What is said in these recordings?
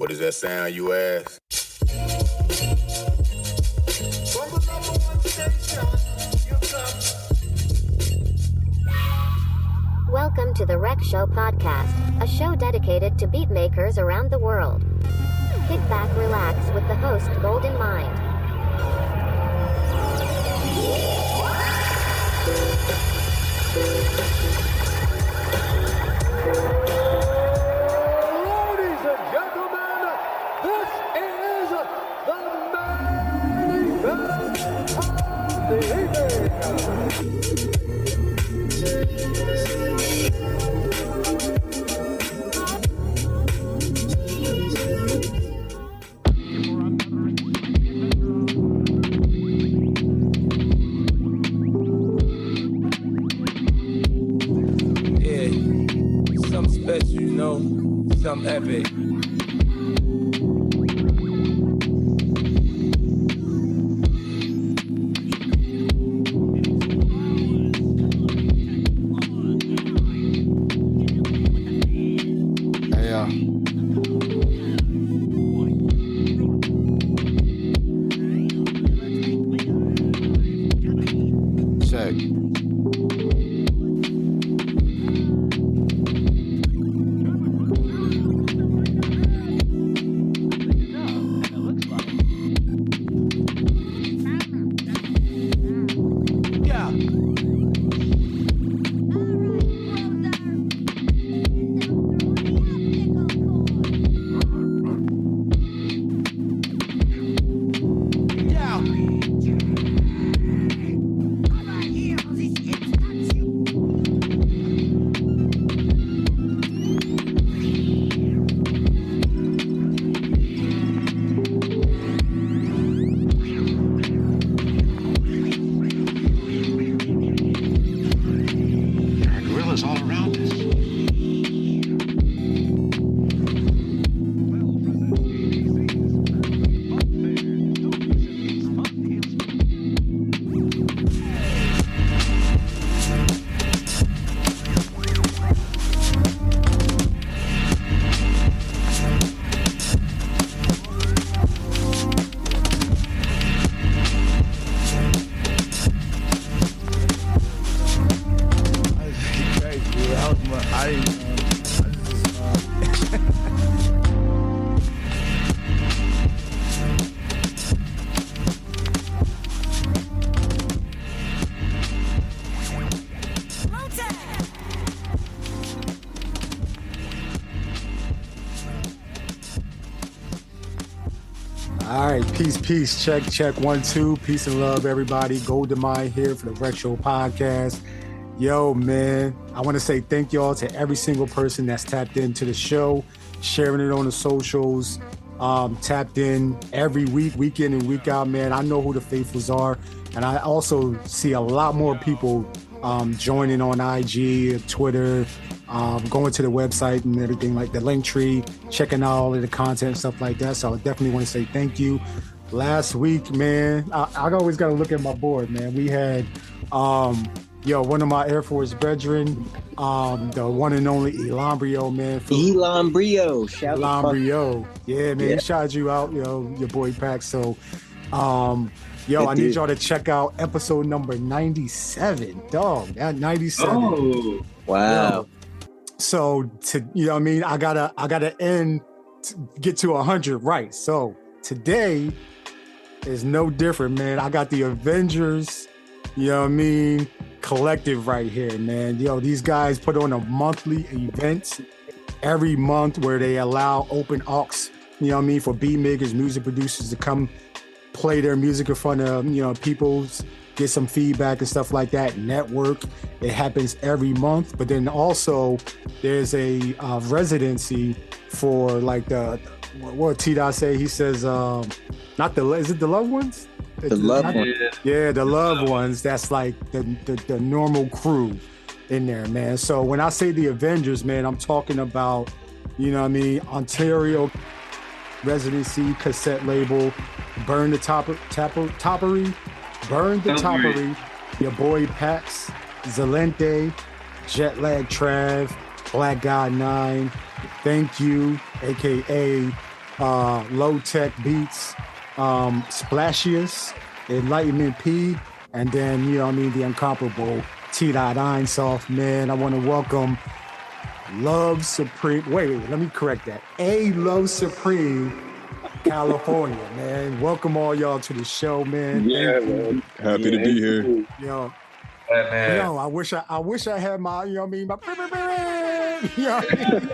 What does that sound, you ask? From the number one station, you come. Welcome to the Rec Show podcast, a show dedicated to beat makers around the world. Kick back, relax with the host, Gldnmnd. Ladies and gentlemen, this is the main event of the Something special, you know, something epic. Yeah. Check. Gorillas all around us. All right, peace, check, 1, 2, peace and love, everybody. Gldnmnd here for the Rec Show podcast. Yo, man, I want to say thank y'all to every single person that's tapped into the show, sharing it on the socials, tapped in every week in and week out, man. I know who the faithfuls are, and I also see a lot more people joining on IG, Twitter, going to the website and everything, like the link tree, checking out all of the content and stuff like that. So I definitely want to say thank you. Last week, man, I always got to look at my board, man. We had, one of my Air Force brethren, the one and only Gldnmnd, man. Gldnmnd, shout out. Gldnmnd, yeah, man, Yeah. Shout you out, your boy Pac. So, I need y'all to check out episode number 97, dog. That 97. Oh, wow. Yo, so I gotta get to 100 right. So today is no different, man. I got the Avengers, collective right here, man. These guys put on a monthly event every month where they allow open aux, for beat makers, music producers to come play their music in front of, people, get some feedback and stuff like that, network. It happens every month, but then also there's a residency for like what T-Dot say? He says, is it the loved ones? The loved ones. Yeah, the loved ones. That's like the normal crew in there, man. So when I say the Avengers, man, I'm talking about, Ontario residency cassette label, Burn the Toppery, your boy Pax, Gldnmnd, Jetlag Trav, Black God 9, Thank You, aka Low Tech Beats, Splashiest, Enlightenment P, and then, you know what I mean, the incomparable T. Einsoft, man. I want to welcome Love Supreme. Wait, let me correct that. A Love Supreme, California, man. Welcome all y'all to the show, man. Yeah, man. Happy to be here. Yo, Man. yo, I wish I had my, you know what I mean, my, you know what I mean?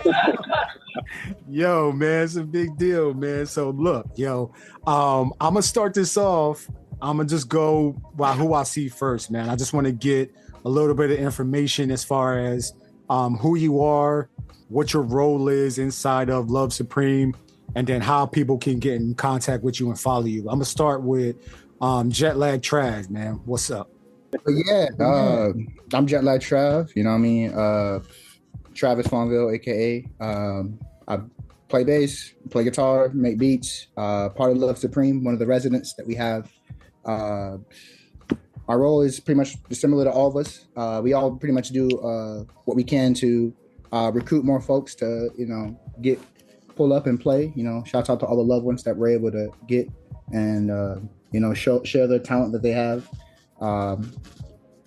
Yo, man, it's a big deal, man. So look, yo, I'm gonna start this off. I'm gonna just go by who I see first, man. I just want to get a little bit of information as far as who you are, what your role is inside of Love Supreme, and then how people can get in contact with you and follow you. I'm gonna start with Jetlag Trav, man. What's up? Yeah, I'm Jetlag Trav. You know what I mean? Travis Fonville, aka. I play bass, play guitar, make beats. Part of Love Supreme, one of the residents that we have. Our role is pretty much similar to all of us. We all pretty much do what we can to recruit more folks to, you know, pull up and play. You know, shout out to all the loved ones that we're able to get and you know, share the talent that they have. I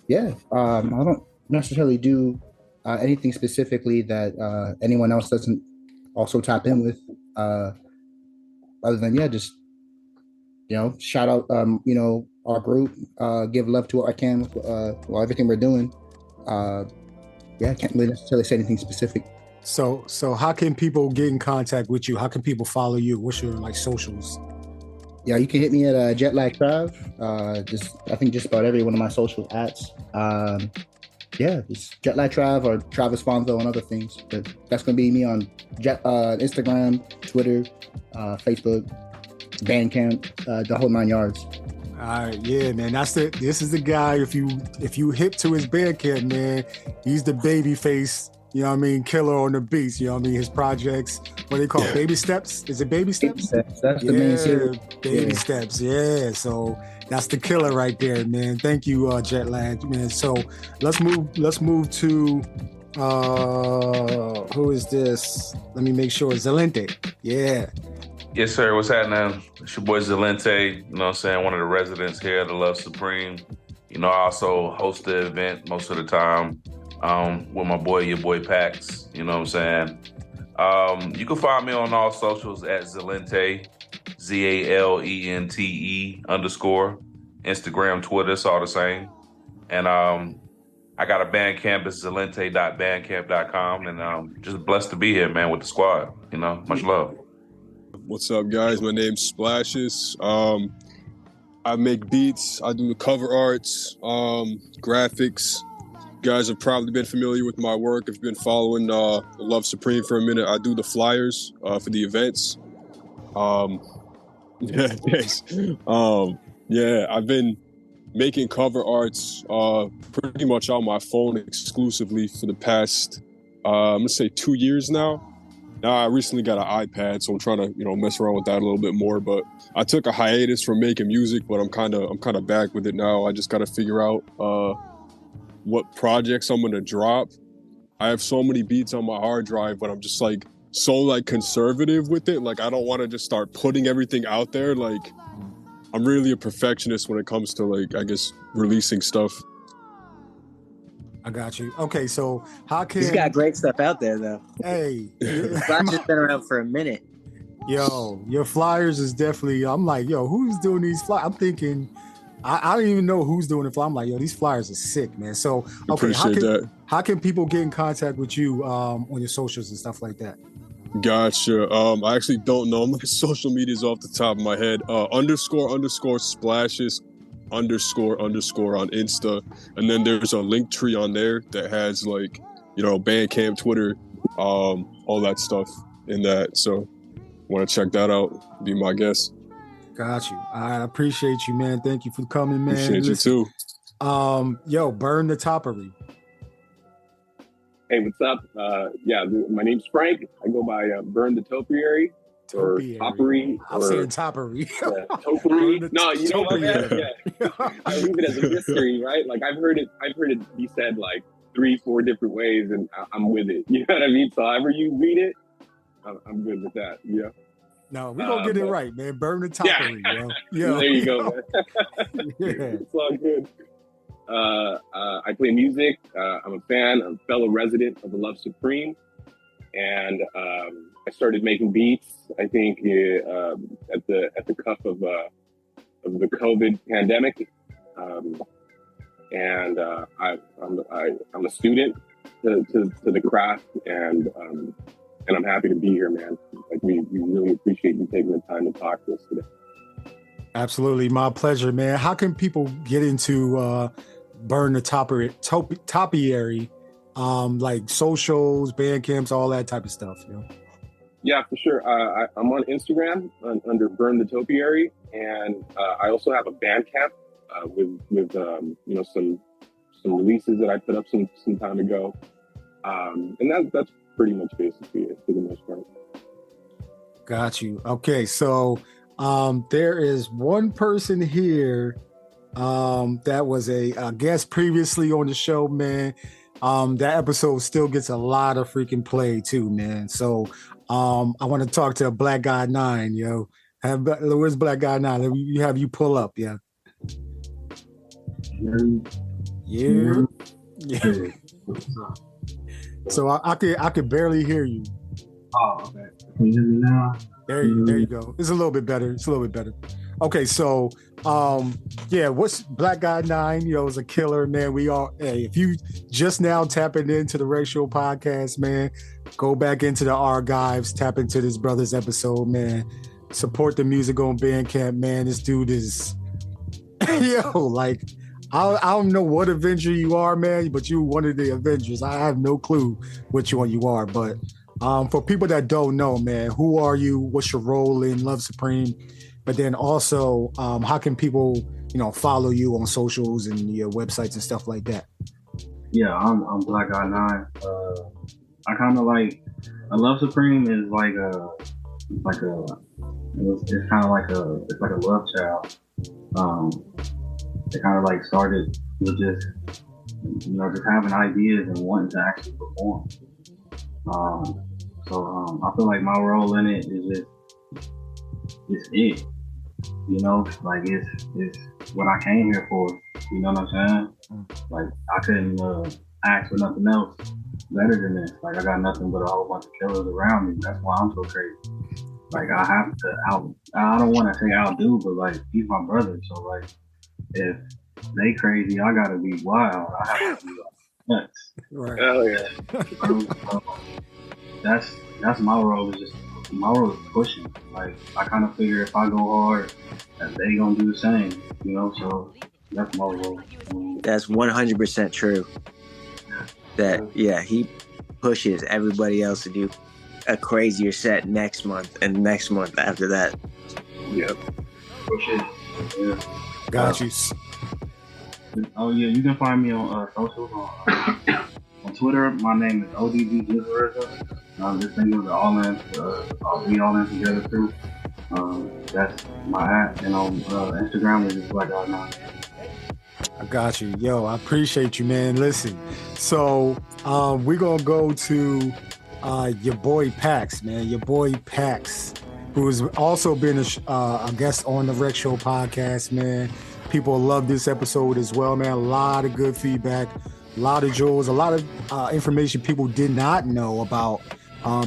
don't necessarily do anything specifically that anyone else doesn't also tap in with. Other than just, you know, shout out you know, our group, give love to what I can with everything we're doing. I can't really necessarily say anything specific. So how can people get in contact with you? How can people follow you? What's your like socials? Yeah, you can hit me at Jetlag Trav. I think just about every one of my social ats. It's Jetlag Trav or Travis Fonzo and other things. But that's gonna be me on Instagram, Twitter, Facebook, Bandcamp, the whole 9 yards. All right, yeah, man. This is the guy. If you hip to his Bandcamp, man, he's the baby face. You know what I mean? Killer on the beats. You know what I mean? His projects. What they call Baby Steps? Is it Baby Steps? That's the main series. Baby Steps. Yeah. So that's the killer right there, man. Thank you, Jetlag, man. So let's move to who is this? Let me make sure. Zelente. Yeah. Yes, sir. What's happening? It's your boy Gldnmnd, you know what I'm saying? One of the residents here at the Love Supreme. You know, I also host the event most of the time with your boy Pax, you know what I'm saying? You can find me on all socials at Gldnmnd, ZALENTE _. Instagram, Twitter, it's all the same. And I got a Bandcamp, it's Gldnmnd.bandcamp.com, and just blessed to be here, man, with the squad. You know, much love. What's up, guys? My name's Splashes. I make beats. I do the cover arts, graphics. You guys have probably been familiar with my work. If you've been following Love Supreme for a minute, I do the flyers for the events. I've been making cover arts pretty much on my phone exclusively for the past, I'm gonna say 2 years now. Now I recently got an iPad, so I'm trying to, you know, mess around with that a little bit more. But I took a hiatus from making music, but I'm kind of back with it now. I just got to figure out what projects I'm gonna drop. I have so many beats on my hard drive, but I'm just like so like conservative with it. Like I don't want to just start putting everything out there. Like I'm really a perfectionist when it comes to like, I guess, releasing stuff. I got you. Okay, so how can... He's got great stuff out there, though. Hey. Flash has been around for a minute. Yo, your flyers is definitely... I'm like, yo, who's doing these flyers? I'm thinking... I don't even know who's doing it. I'm like, yo, these flyers are sick, man. So, okay, how can people get in contact with you on your socials and stuff like that? Gotcha. I actually don't know my social medias off the top of my head. __ splashes _ on Insta, and then there's a link tree on there that has like, you know, Bandcamp, Twitter, all that stuff in that. So want to check that out, be my guest. Got you. I appreciate you, man. Thank you for coming, man. Appreciate you too. Yo, Burn the Topery. Hey, what's up? My name's Frank. I go by Burn the Topiary. Or Topery. I'm saying Topery. Topery. No, you know what, man? Yeah. I leave it as a mystery, right? Like I've heard it be said like 3-4 different ways, and I'm with it. You know what I mean? So however you read it, I'm good with that. Yeah. No, we're gonna get it right, man. Burn the Yeah. topery, yo. There you go, man. Yeah. It's all good. I play music. I'm a fan, a fellow resident of the Love Supreme, and I started making beats. I think at the cuff of the COVID pandemic, and I'm a student to the craft, and I'm happy to be here, man. Like we really appreciate you taking the time to talk to us today. Absolutely, my pleasure, man. How can people get into Burn the Topiary, like socials, band camps, all that type of stuff? You know? Yeah, for sure. I'm on Instagram under Burn the Topiary, and I also have a Bandcamp with some releases that I put up some time ago, and that's pretty much basically it for the most part. Got you. Okay, so there is one person here that was a guest previously on the show, man. That episode still gets a lot of freaking play too, man. So I want to talk to Black Gldnmnd, yo. Where's Black Gldnmnd? You have you pull up, yeah. Yeah. So I could barely hear you. Oh, okay. Can you hear me now? There you go. It's a little bit better. Okay, so what's Black Gldnmnd? You know, is a killer, man. If you just now tapping into the Ratio podcast, man, go back into the archives, tap into this brother's episode, man. Support the music on Bandcamp, man. This dude is like I don't know what Avenger you are, man, but you one of the Avengers. I have no clue which one you are, but for people that don't know, man, who are you? What's your role in Love Supreme? But then also, how can people, follow you on socials and your websites and stuff like that? Yeah, I'm Black Gldnmnd. I kind of like Love Supreme is it's kind of like a love child. It kind of like started with just having ideas and wanting to actually perform. So I feel like my role in it is it's it. Like it's what I came here for. You know what I'm saying? Like I couldn't ask for nothing else better than this. Like I got nothing but a whole bunch of killers around me. That's why I'm so crazy. Like I have to I don't want to say outdo, but like he's my brother. So like if they crazy, I gotta be wild. I have to be nuts. Right. Hell yeah. That's my role. My role is pushing. Like I kind of figure if I go hard, that they gonna do the same. So that's my role. That's 100% true. He pushes everybody else to do a crazier set next month and next month after that. Yep. Push it. Yeah. Got you. Oh yeah, you can find me on socials on Twitter. My name is ODB Gldnmnd. This thing is we all in together too. That's my at, and on Instagram is just Black Gldnmnd. I got you. Yo, I appreciate you, man. Listen, so we're gonna go to your boy Pax, man. Your boy Pax, who has also been a guest on the Rec Show podcast, man. People love this episode as well, man. A lot of good feedback, a lot of jewels, a lot of information people did not know about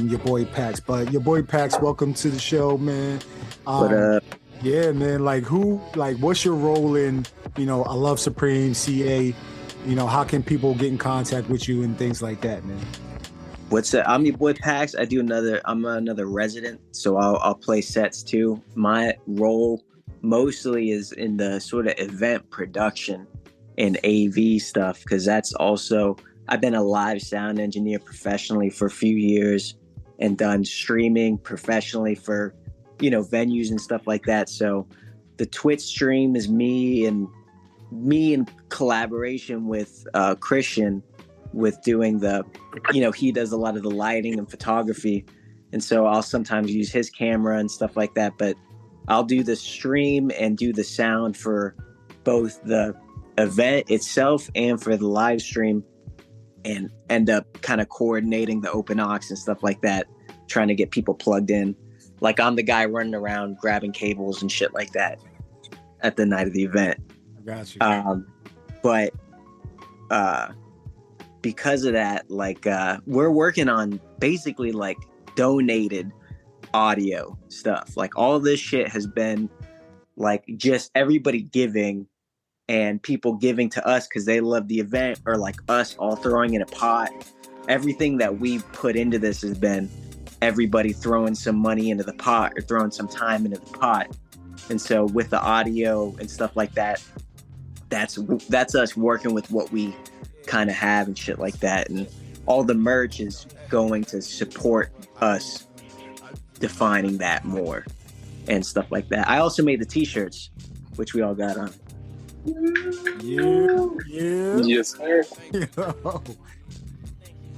your boy Pax. But your boy Pax, welcome to the show, man. What up? Yeah, man. What's your role in, a Love Supreme, CA? How can people get in contact with you and things like that, man? I'm your boy Pax. I'm another resident, so I'll play sets too. My role mostly is in the sort of event production and AV stuff, because that's also, I've been a live sound engineer professionally for a few years and done streaming professionally for, venues and stuff like that. So the Twitch stream is me in collaboration with Christian, with doing he does a lot of the lighting and photography. And so I'll sometimes use his camera and stuff like that, but I'll do the stream and do the sound for both the event itself and for the live stream, and end up kind of coordinating the open aux and stuff like that, trying to get people plugged in. Like I'm the guy running around grabbing cables and shit like that at the night of the event. I got you. But because of that, like we're working on basically like donated audio stuff. Like all this shit has been like just everybody giving and people giving to us because they love the event, or like us all throwing in a pot. Everything that we put into this has been everybody throwing some money into the pot or throwing some time into the pot. And so with the audio and stuff like that, that's us working with what we kind of have and shit like that. And all the merch is going to support us defining that more and stuff like that. I also made the t-shirts, which we all got on. Yeah. Yes, sir.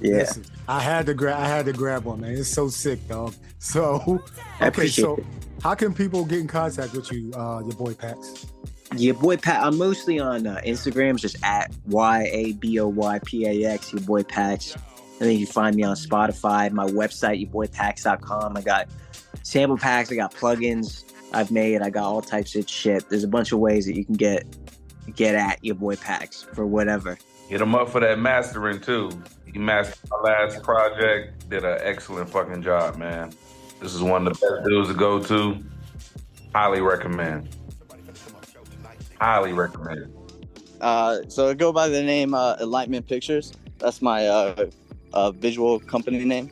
Yeah. Listen, I had to grab one, man. It's so sick, dog. So, I okay, so appreciate it. how can people get in contact with you, your boy Pax? Your boy Pat. I'm mostly on Instagram, just at YABOYPAX, your boy Pax. And then you find me on Spotify, my website, yourboypax.com. I got sample packs, I got plugins I've made, I got all types of shit. There's a bunch of ways that you can get at your boy Pax for whatever. Hit him up for that mastering too. He mastered my last project. Did an excellent fucking job, man. This is one of the best dudes to go to. Highly recommend. Highly recommend. So I go by the name Gldnmnd Pictures. That's my visual company name.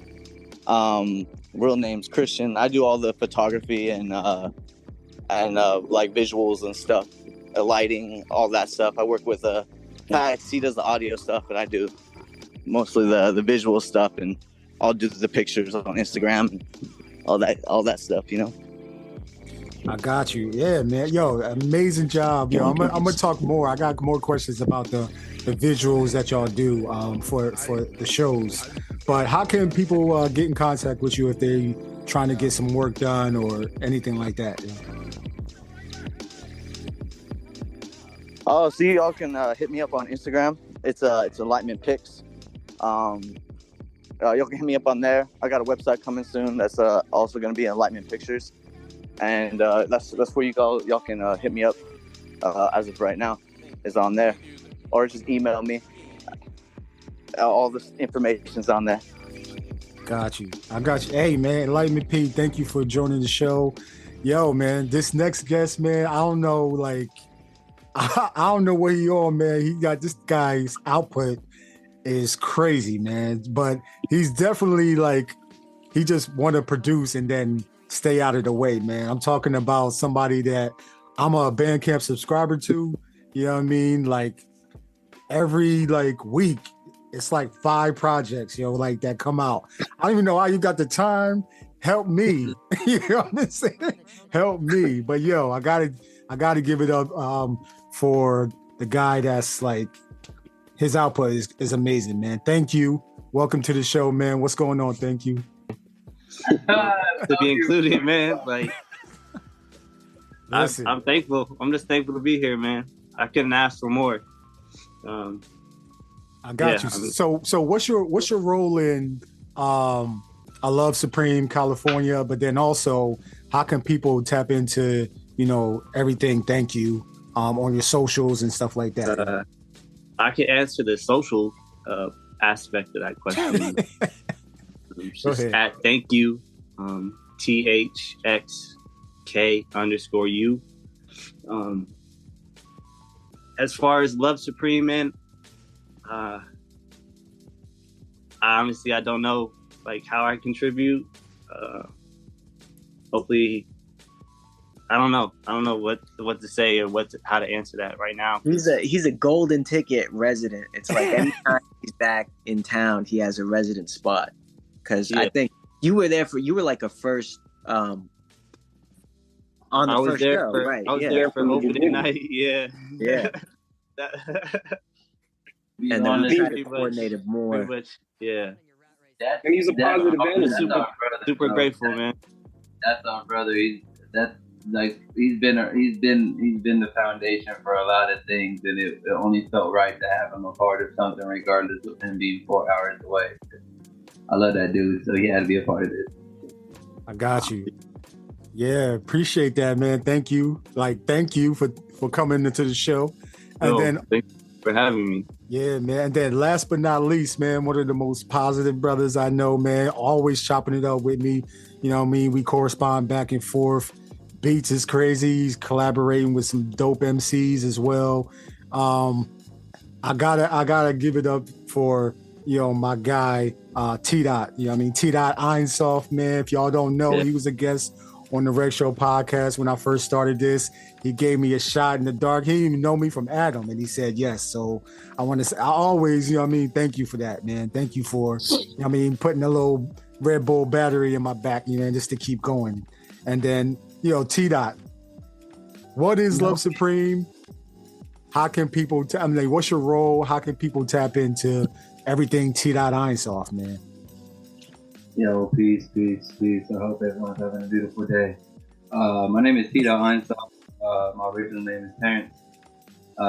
Real name's Christian. I do all the photography and like visuals and stuff, lighting, all that stuff. I work with Pax. He does the audio stuff, and I do mostly the visual stuff, and I'll do the pictures on Instagram and all that stuff, you know. I got you. Yeah, man. Yo, amazing job. Yo, I'm gonna talk more. I got more questions about the visuals that y'all do for the shows. But how can people get in contact with you if they trying to get some work done or anything like that? Yeah. Oh, so y'all can hit me up on Instagram. It's Gldnmnd Pics. Y'all can hit me up on there. I got a website coming soon that's also going to be in Gldnmnd Pictures, and that's where y'all can hit me up. As of right now, is on there, or just email me. All this information's on there. Got you. I got you. Hey, man, Gldnmnd P, thank you for joining the show. Yo, man, this next guest, man, I don't know, like, I don't know where he on, man. He got this guy's output is crazy, man. But he's definitely like, he just want to produce and then stay out of the way, man. I'm talking about somebody that I'm a Bandcamp subscriber to. You know what I mean? Like every like week, it's like 5 projects, like that come out. I don't even know how you got the time. Help me. You know what I'm saying? Help me. But yo, I gotta give it up for the guy that's like, his output is amazing, man. Thank you. Welcome to the show, man. What's going on? Thank you. To be included, man. Like, Listen. I'm thankful. I'm just thankful to be here, man. I couldn't ask for more. I got you. So what's your role in I Love Supreme California, but then also how can people tap into, everything Thank You on your socials and stuff like that? I can answer the social aspect of that question. Just at Thank You, THXK_U. As far as Love Supreme, man, honestly, I don't know like how I contribute. Hopefully, I don't know what to say or how to answer that right now. He's a golden ticket resident. It's like anytime he's back in town, he has a resident spot. Because I think you were like a first on the first show, right? I was there for opening night. Yeah. And then we tried to coordinate it more. Much, yeah. And he's a positive energy. Super grateful, man. That's our brother. He's been the foundation for a lot of things, and it only felt right to have him a part of something, regardless of him being 4 hours away. I love that dude, so he had to be a part of this. I got you. Yeah, appreciate that, man. Thank you. Thank you for coming into the show. And then thanks for having me. Yeah, man. And then last but not least, man, one of the most positive brothers I know, man, always chopping it up with me. You know what I mean? We correspond back and forth. Beats is crazy. He's collaborating with some dope MCs as well. I gotta give it up for, my guy, T Dot. You know what I mean? T Dot Einsoft, man. If y'all don't know, he was a guest on the Rec Show podcast when I first started this. He gave me a shot in the dark. He didn't even know me from Adam, and he said yes. So I want to say, I always, thank you for that, man. Thank you for, putting a little Red Bull battery in my back, just to keep going. And then, T Dot, what is Love Supreme? How can people, what's your role? How can people tap into everything T Dot Einsoft, man? Yo, peace. I hope everyone's having a beautiful day. My name is T. Einsoft. My original name is Terrence.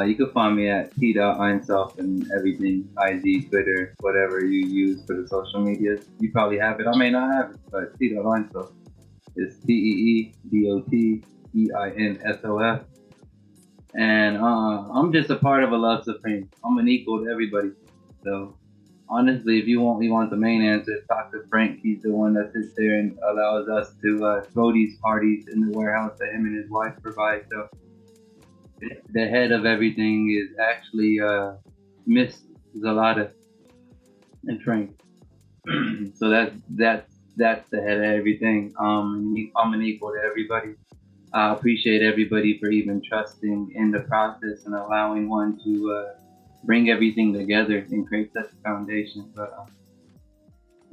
You can find me at T. Einsoft and everything, IG, Twitter, whatever you use for the social media. You probably have it. I may not have it, but T. Einsoft is TEEDOTEINSOF. And I'm just a part of a Love Supreme. I'm an equal to everybody. So honestly, if you want the main answer, talk to Frank. He's the one that sits there and allows us to throw these parties in the warehouse that him and his wife provide. So the head of everything is actually Miss Zalata and Frank. So that's the head of everything. I'm an equal to everybody. I appreciate everybody for even trusting in the process and allowing one to bring everything together and create such a foundation. But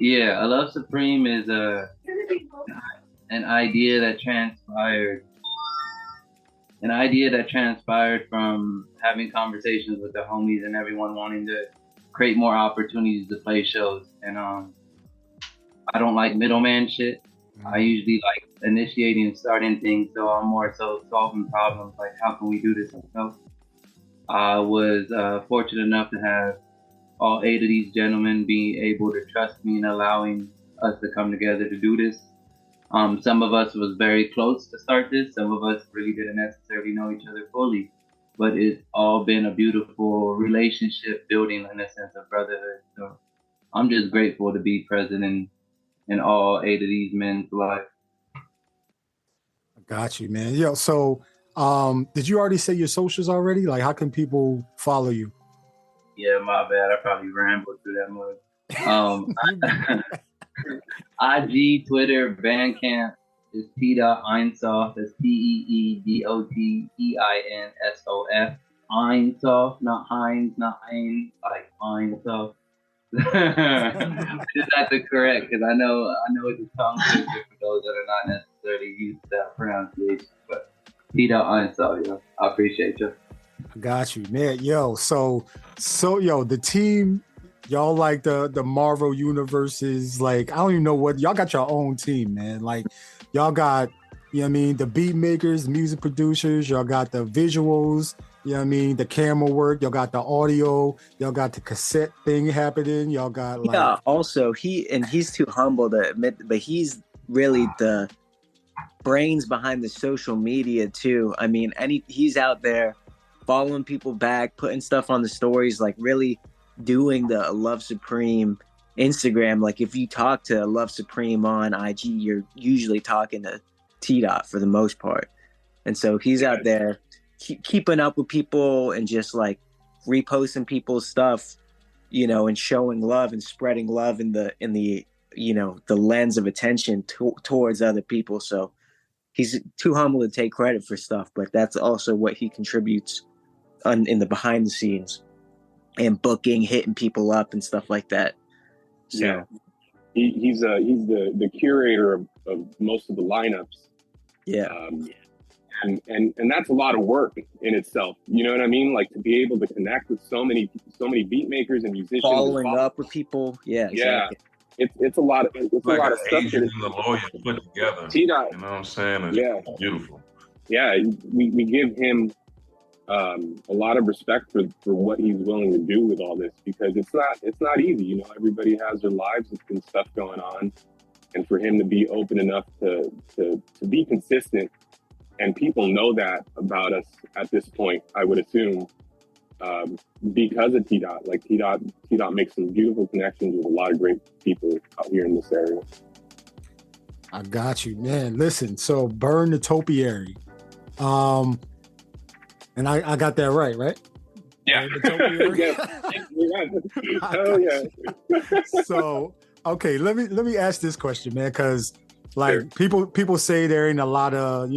A Love Supreme is an idea that transpired from having conversations with the homies and everyone wanting to create more opportunities to play shows. And I don't like middleman shit. I usually like initiating and starting things, so I'm more so solving problems, like how can we do this ourselves? I was fortunate enough to have all 8 of these gentlemen be able to trust me in allowing us to come together to do this. Some of us was very close to start this. Some of us really didn't necessarily know each other fully, but it's all been a beautiful relationship building in a sense of brotherhood. So I'm just grateful to be present in all 8 of these men's life. I got you, man. Yo, so did you already say your socials already? Like, how can people follow you? Yeah, my bad. I probably rambled through that much. IG, Twitter, Bandcamp is T.Einsoft. That's TEEDOTEINSOF. Einsoft, not Heinz, not Ein, like Einsoft. Just have to correct, because I know it's a tongue twister for those that are not necessarily used to that pronunciation. But T.Einsoft, yo, I appreciate you. I got you, man. Yo, so the team, y'all like the Marvel universes, like I don't even know what y'all got your own team, man. Like y'all got, the beat makers, music producers, y'all got the visuals, the camera work, y'all got the audio, y'all got the cassette thing happening, y'all got like also he's too humble to admit, but he's really the brains behind the social media too. I mean, he's out there following people back, putting stuff on the stories, like really doing the Love Supreme Instagram. Like if you talk to Love Supreme on IG, you're usually talking to T-Dot for the most part. And so he's out there keeping up with people and just like reposting people's stuff, and showing love and spreading love in the the lens of attention towards other people. So he's too humble to take credit for stuff, but that's also what he contributes in the behind the scenes and booking, hitting people up and stuff like that. So. Yeah, he's the curator of most of the lineups. Yeah, and that's a lot of work in itself. You know what I mean? Like to be able to connect with so many beat makers and musicians, following up with people. Yeah, exactly. It's a lot of stuff. Agent and the lawyer put together. T-Dot, you know what I'm saying? It's beautiful. Yeah, we give him a lot of respect for what he's willing to do with all this, because it's not easy. Everybody has their lives and stuff going on, and for him to be open enough to be consistent, and people know that about us at this point, I would assume, because of T Dot. Like T Dot makes some beautiful connections with a lot of great people out here in this area. I got you, man. Listen, so Burn the Topiary. And I got that right? Yeah. Hell yeah. So, okay, let me ask this question, man, because like people say there ain't a lot of,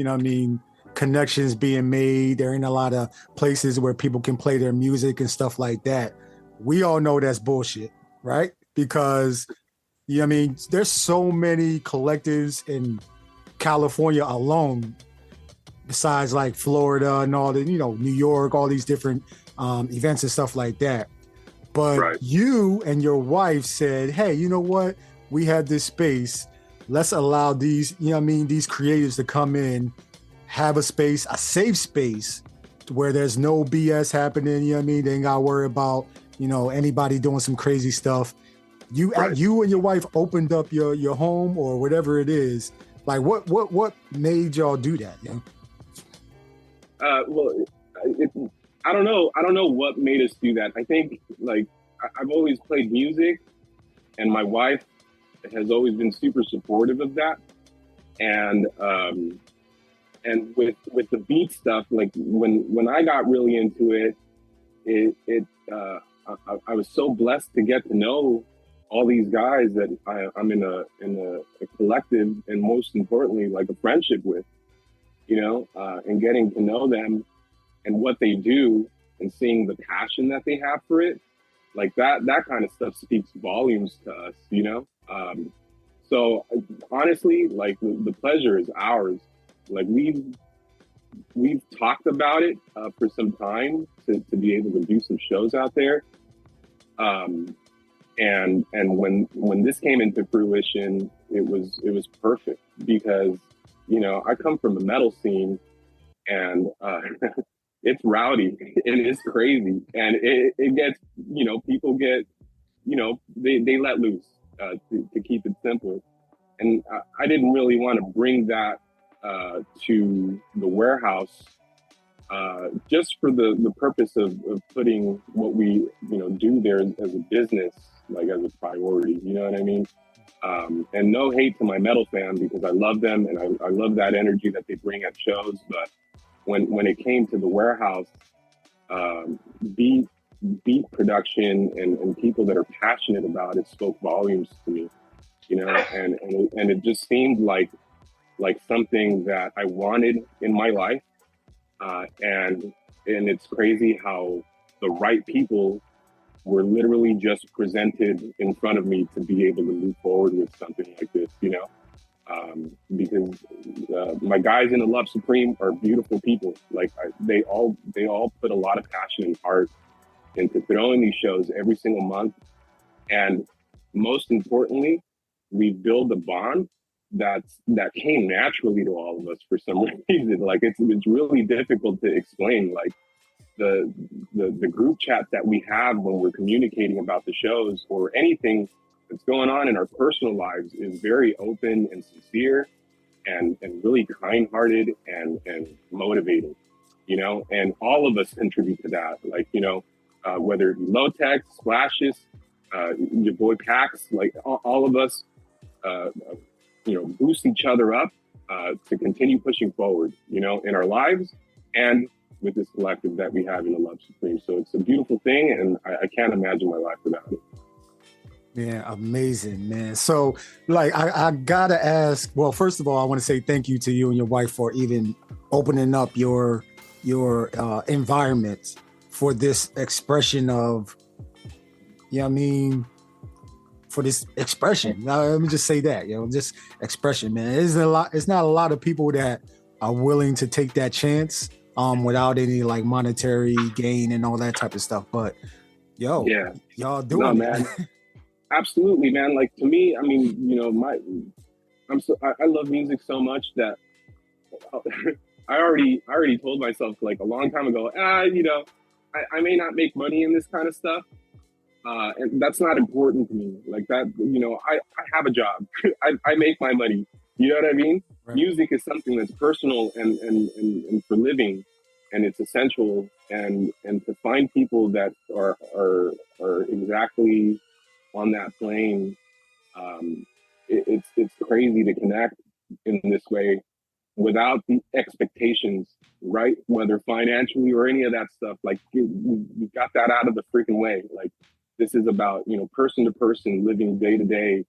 connections being made. There ain't a lot of places where people can play their music and stuff like that. We all know that's bullshit, right? Because there's so many collectives in California alone, besides like Florida and all the, New York, all these different events and stuff like that. But you and your wife said, hey, you know what? We have this space. Let's allow these, these creatives to come in, have a space, a safe space where there's no BS happening. They ain't got to worry about, anybody doing some crazy stuff. You and your wife opened up your home or whatever it is. Like what made y'all do that? Well, I don't know. I don't know what made us do that. I think like I've always played music, and my wife has always been super supportive of that. And with the beat stuff, like when I got really into it, I was so blessed to get to know all these guys that I'm in a collective, and most importantly, like a friendship with, and getting to know them and what they do and seeing the passion that they have for it, like that kind of stuff speaks volumes to us, So honestly, like the pleasure is ours. Like we've talked about it for some time to be able to do some shows out there. And when this came into fruition, it was perfect because, I come from the metal scene, and it's rowdy and it's crazy, and it gets, people get, they let loose to keep it simple. And I didn't really want to bring that to the warehouse just for the purpose of putting what we, do there as a business, like as a priority, you know what I mean? And no hate to my metal fam, because I love them and I love that energy that they bring at shows. But when it came to the warehouse, beat production and people that are passionate about it spoke volumes to me, and it just seemed like something that I wanted in my life. And it's crazy how the right people were literally just presented in front of me to be able to move forward with something like this, because my guys in the Love Supreme are beautiful people. Like they all put a lot of passion and heart into throwing these shows every single month. And most importantly, we build a bond that came naturally to all of us for some reason. Like it's really difficult to explain. Like the group chat that we have when we're communicating about the shows or anything that's going on in our personal lives is very open and sincere and really kind-hearted and motivating, and all of us contribute to that. Like, whether it be Low Tech, Splashes, your boy Pax, like all of us, boost each other up to continue pushing forward, in our lives and with this collective that we have in the Love Supreme. So it's a beautiful thing, and I can't imagine my life without it. Yeah, amazing, man. So, like, I gotta ask. Well, first of all, I want to say thank you to you and your wife for even opening up your environment for this expression of, for this expression. Now, let me just say that, just expression, man. It's not a lot of people that are willing to take that chance without any like monetary gain and all that type of stuff. But y'all doing it, man. Absolutely, man. Like to me, I mean, I love music so much that I already told myself like a long time ago, I may not make money in this kind of stuff. And that's not important to me. Like that, I have a job. I make my money. You know what I mean? Right. Music is something that's personal and for living, and it's essential. And to find people that are exactly on that plane, it's crazy to connect in this way without the expectations, right? Whether financially or any of that stuff. Like you got that out of the freaking way. Like this is about, person to person, living day to day,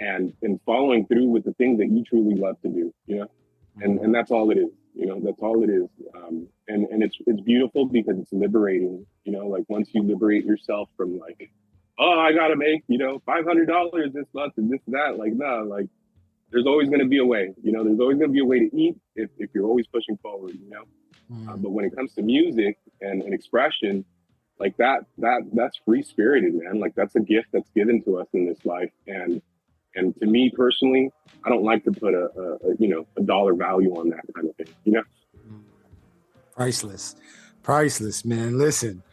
and following through with the things that you truly love to do, and that's all it is, that's all it is. And it's beautiful because it's liberating, like once you liberate yourself from like, oh, I gotta make, $500 this month and this, that, like, no, like, there's always going to be a way, there's always going to be a way to eat if you're always pushing forward, but when it comes to music and expression, like that's free spirited, man. Like that's a gift that's given to us in this life. And to me personally, I don't like to put a dollar value on that kind of thing, Priceless, man. Listen,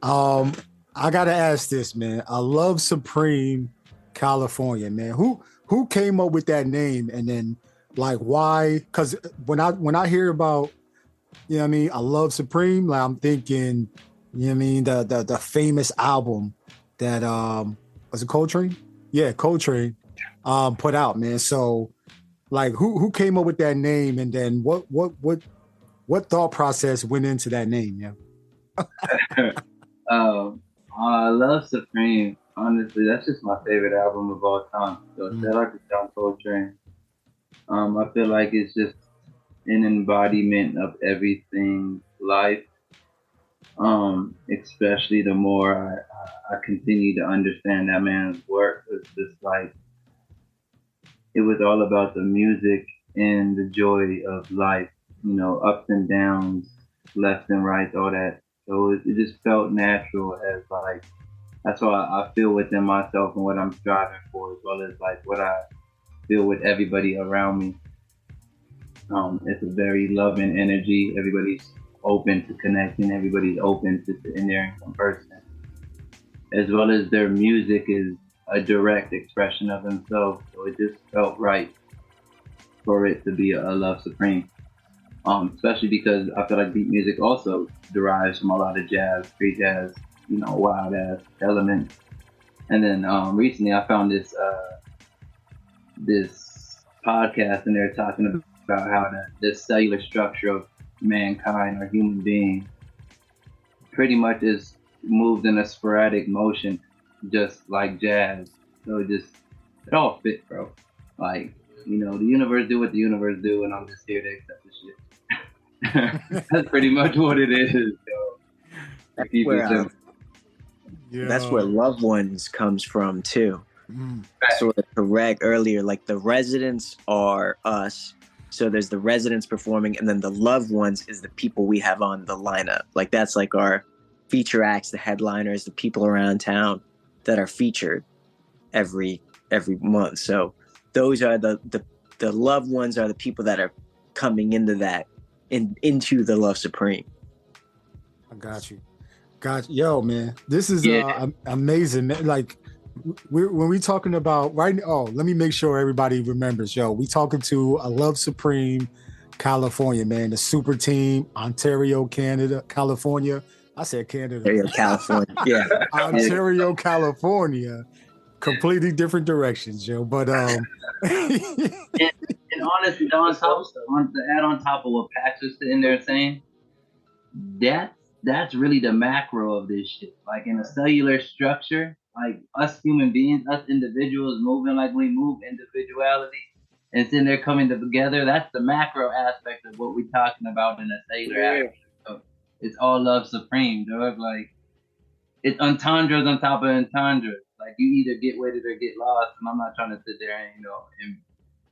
I got to ask this, man. I love Supreme California, man. Who came up with that name, and then like why? Because when I hear about, I love Supreme, like I'm thinking, the famous album that was it Coltrane? Yeah, Coltrane put out, man. So like who came up with that name, and then what thought process went into that name? Yeah. I love Supreme. Honestly, that's just my favorite album of all time. So shout out to John Coltrane. I feel like it's just an embodiment of everything life. Especially the more I continue to understand that man's work. It's just like it was all about the music and the joy of life. Ups and downs, left and right, all that. So it just felt natural as like. That's what I feel within myself and what I'm striving for, as well as like what I feel with everybody around me. It's a very loving energy. Everybody's open to connecting. Everybody's open to sitting there in some person. As well as their music is a direct expression of themselves. So it just felt right for it to be a Love Supreme. Especially because I feel like beat music also derives from a lot of jazz, free jazz, wild ass elements. And then recently I found this podcast, and they're talking about how the cellular structure of mankind or human being pretty much is moved in a sporadic motion, just like jazz. So it all fit, bro. Like, the universe do what the universe do, and I'm just here to accept the shit. That's pretty much what it is. So. That's where Loved Ones comes from too. Sort of correct earlier, like the residents are us. So there's the residents performing, and then the loved ones is the people we have on the lineup. Like that's like our feature acts, the headliners, the people around town that are featured every month. So those are the loved ones are the people that are coming into that into the Love Supreme. I got you. Yo, man, this is amazing, man. Like when we talking about right now, let me make sure everybody remembers, yo, we talking to a Love Supreme California, man, the super team, Ontario, Canada, California. I said Canada. Ontario, California. Yeah. Ontario, California. Completely different directions, yo. But and honestly, to add on top of what Pax was sitting there saying, that's really the macro of this shit. Like in a cellular structure, like us human beings, us individuals moving like we move, individuality, and sitting there coming together, that's the macro aspect of what we're talking about in a cellular aspect. So it's all Love Supreme, dog. Like it's entendres on top of entendres. Like you either get with it or get lost. And I'm not trying to sit there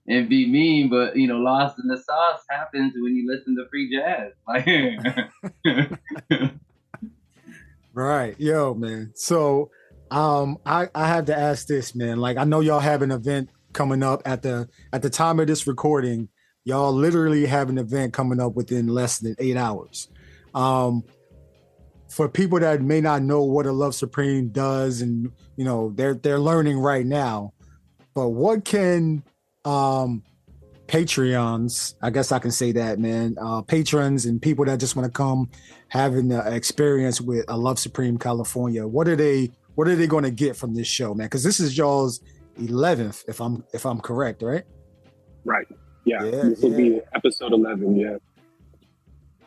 and be mean, but lost in the sauce happens when you listen to free jazz. Like right. Yo, man. So I have to ask this, man. Like I know y'all have an event coming up at the time of this recording. Y'all literally have an event coming up within less than 8 hours. for people that may not know what a Love Supreme does, and you know they're learning right now, but what can Patreons, I guess I can say that, man, patrons and people that just want to come having the experience with a Love Supreme California, what are they going to get from this show, man? Because this is y'all's 11th, if I'm correct, right? Right. Yeah. This will be episode 11. Yeah.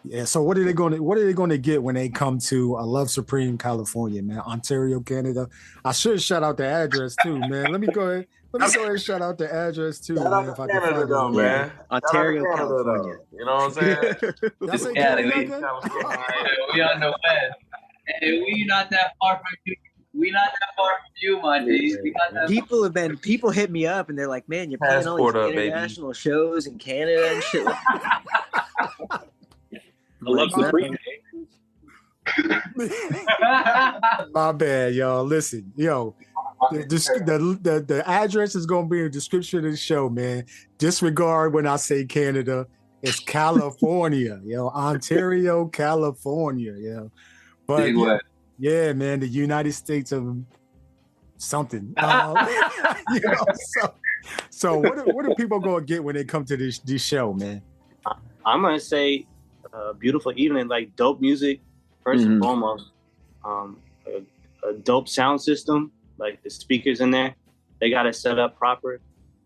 Yeah. So what are they going to get when they come to a Love Supreme California, man? Ontario, Canada. I should shout out the address too, man. Let me go ahead and shout out the address too, Shout man. out If to I can Canada, find though, it. man. Ontario, Shout out to Canada, California. though. You know what I'm saying? Did I say Yeah, Canada we- again? We on the west. Hey, we not that far from you. We not that far from you, my G. We not that People hit me up and they're like, man, you're playing all these Passport up, baby. international shows in Canada and shit. I love Supreme. My bad, y'all. Listen, yo, the address is gonna be in the description of the show, man. Disregard when I say Canada. It's California, yo, Ontario, California, yo. But Big West. yeah, man, the United States of something. You know, so what are people gonna get when they come to this show, man? I'm gonna say beautiful evening, like dope music first and foremost. A dope sound system, like the speakers in there, they got it set up proper.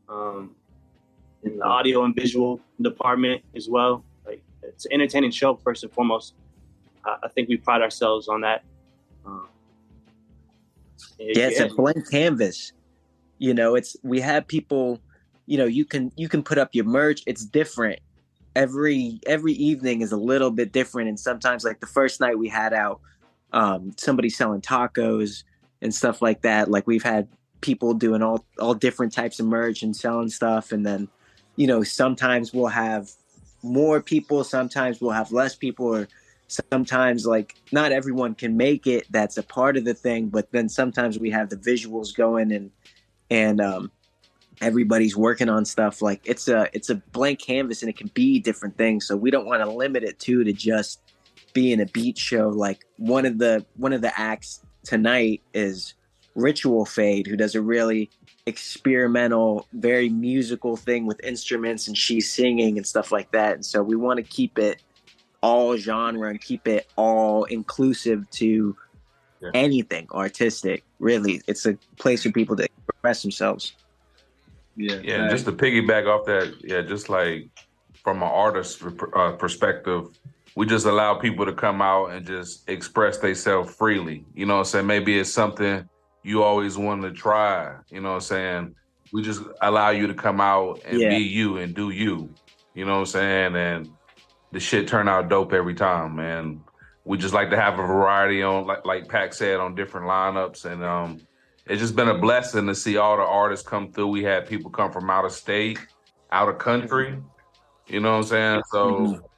In the audio and visual department as well. Like it's an entertaining show first and foremost. I think we pride ourselves on that. It's a blank canvas. You know, we have people. You know, you can put up your merch. It's different. Every evening is a little bit different, and sometimes, like the first night we had out, somebody selling tacos and stuff like that. Like we've had people doing all different types of merch and selling stuff, and then, you know, sometimes we'll have more people, sometimes we'll have less people, or sometimes like not everyone can make it. That's a part of the thing, but then sometimes we have the visuals going and everybody's working on stuff. Like it's a blank canvas and it can be different things. So we don't want to limit it to just being a beat show. Like one of the acts tonight is Ritual Fade, who does a really experimental, very musical thing with instruments, and she's singing and stuff like that. And so we want to keep it all genre and keep it all inclusive to anything artistic. Really, it's a place for people to express themselves. Yeah, just to piggyback off that, just like from an artist perspective, we just allow people to come out and just express themselves freely. You know what I'm saying? Maybe it's something you always wanted to try. You know what I'm saying? We just allow you to come out and be you and do you. You know what I'm saying? And the shit turn out dope every time, man. We just like to have a variety on, like Pac said, on different lineups. And it's just been a blessing to see all the artists come through. We had people come from out of state, out of country. You know what I'm saying? So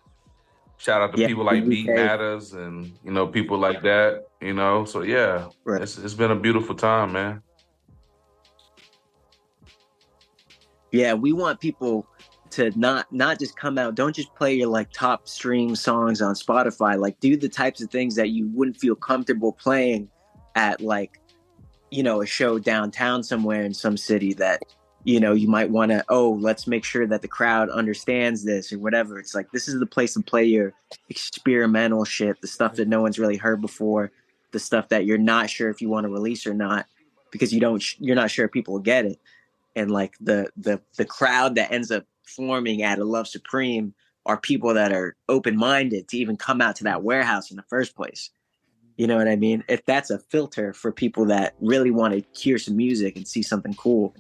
shout out to people like Beat Matters and, you know, people like that, you know? So it's been a beautiful time, man. Yeah, we want people to not just come out. Don't just play your like top stream songs on Spotify. Like do the types of things that you wouldn't feel comfortable playing at like, you know, a show downtown somewhere in some city that, you know, you might want to, let's make sure that the crowd understands this or whatever. It's like, this is the place to play your experimental shit, the stuff that no one's really heard before, the stuff that you're not sure if you want to release or not, because you're not sure if people will get it. And like the crowd that ends up forming at a Love Supreme are people that are open-minded to even come out to that warehouse in the first place. You know what I mean? If that's a filter for people that really want to hear some music and see something cool.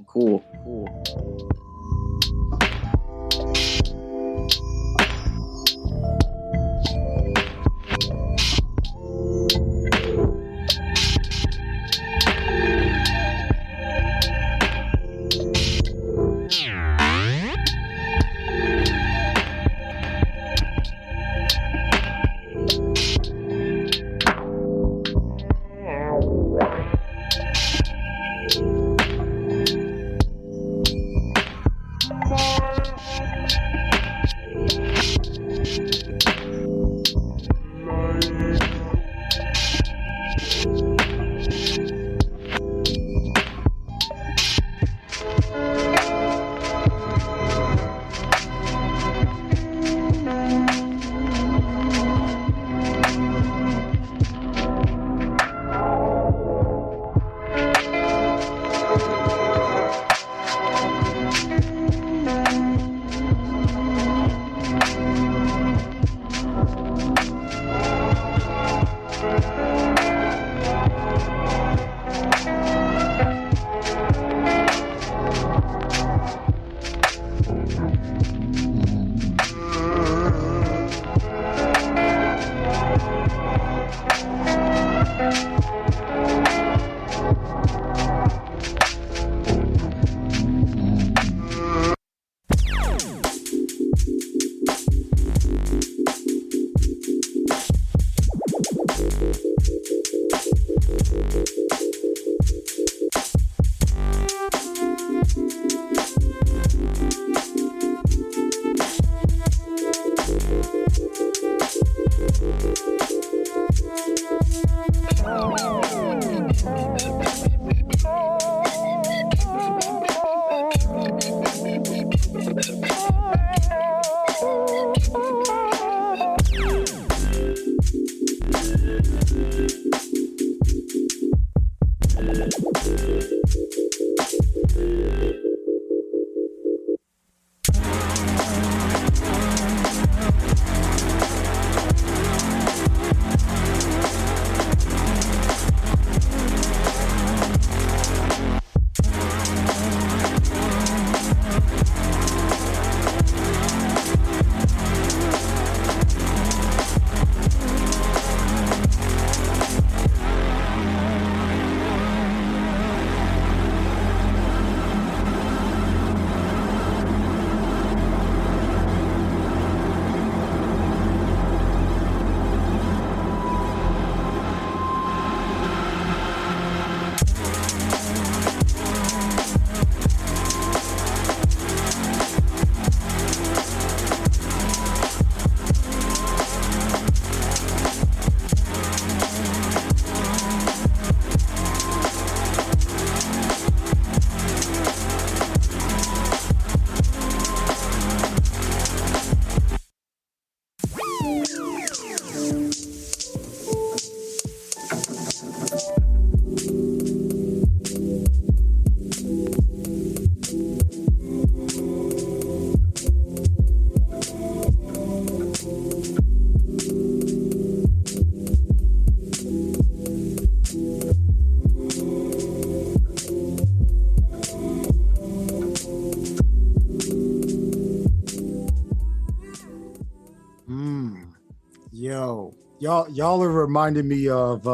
Yo, y'all are reminding me of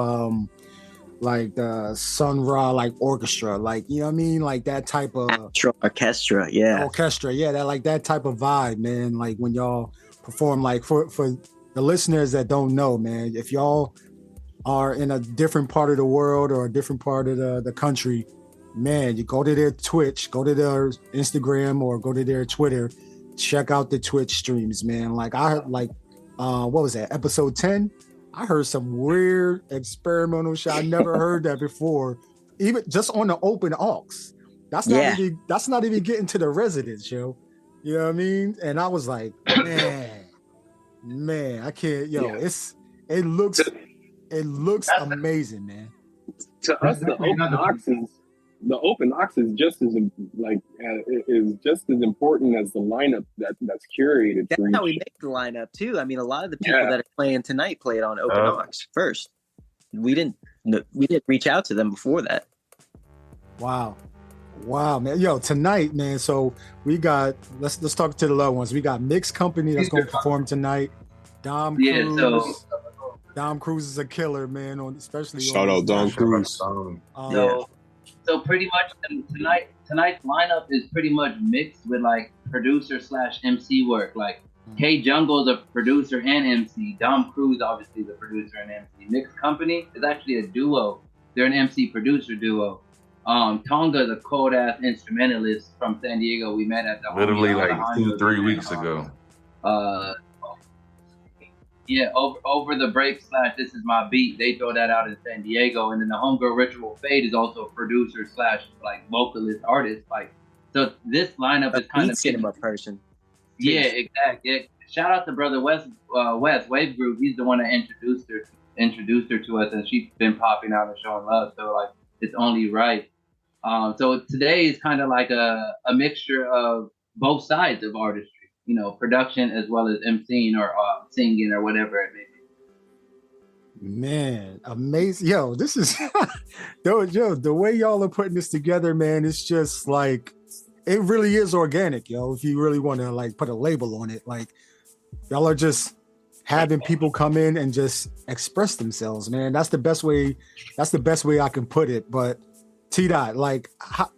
like the Sun Ra like orchestra, like you know what I mean, like that type of orchestra, yeah. Orchestra, yeah, that type of vibe, man. Like when y'all perform, like for the listeners that don't know, man, if y'all are in a different part of the world or a different part of the country, man, you go to their Twitch, go to their Instagram, or go to their Twitter, check out the Twitch streams, man. Like I heard, like, what was that? Episode 10. I heard some weird experimental shit. I never heard that before, even just on the open aux. That's not even getting to the residents, yo. You know what I mean? And I was like, man, I can't, yo. It looks amazing, man. To us, the open aux is just as is just as important as the lineup that's curated. That's how we make the lineup too. I mean, a lot of the people that are playing tonight played on open aux first. We didn't reach out to them before that. Wow, man. Yo, tonight, man. So we got let's talk to the loved ones. We got Mixed Company that's going to perform tonight. Dom Cruz. Dom Cruz is a killer, man. Especially shout out Dom Cruz. So pretty much tonight's lineup is pretty much mixed with like producer / MC work. Like K Jungle is a producer and MC. Dom Cruz obviously the producer and MC. Mixed Company is actually a duo. They're an MC producer duo. Tonga is a cold ass instrumentalist from San Diego. We met at the literally like 2-3 weeks ago. Yeah, over the break / This Is My Beat. They throw that out in San Diego, and then the Homegirl Ritual Fade is also a producer / like vocalist artist. Like, so this lineup is kind of cinema person. Yeah, exactly. Yeah. Shout out to brother West Wave Group. He's the one that introduced her to us, and she's been popping out and showing love. So like, it's only right. So today is kind of like a mixture of both sides of artistry. You know, production as well as emceeing or singing or whatever it may be. Man, amazing. Yo, this is the way y'all are putting this together, man, it's just like it really is organic, yo. If you really want to like put a label on it, like y'all are just having people come in and just express themselves, man. That's the best way I can put it. But T-Dot, like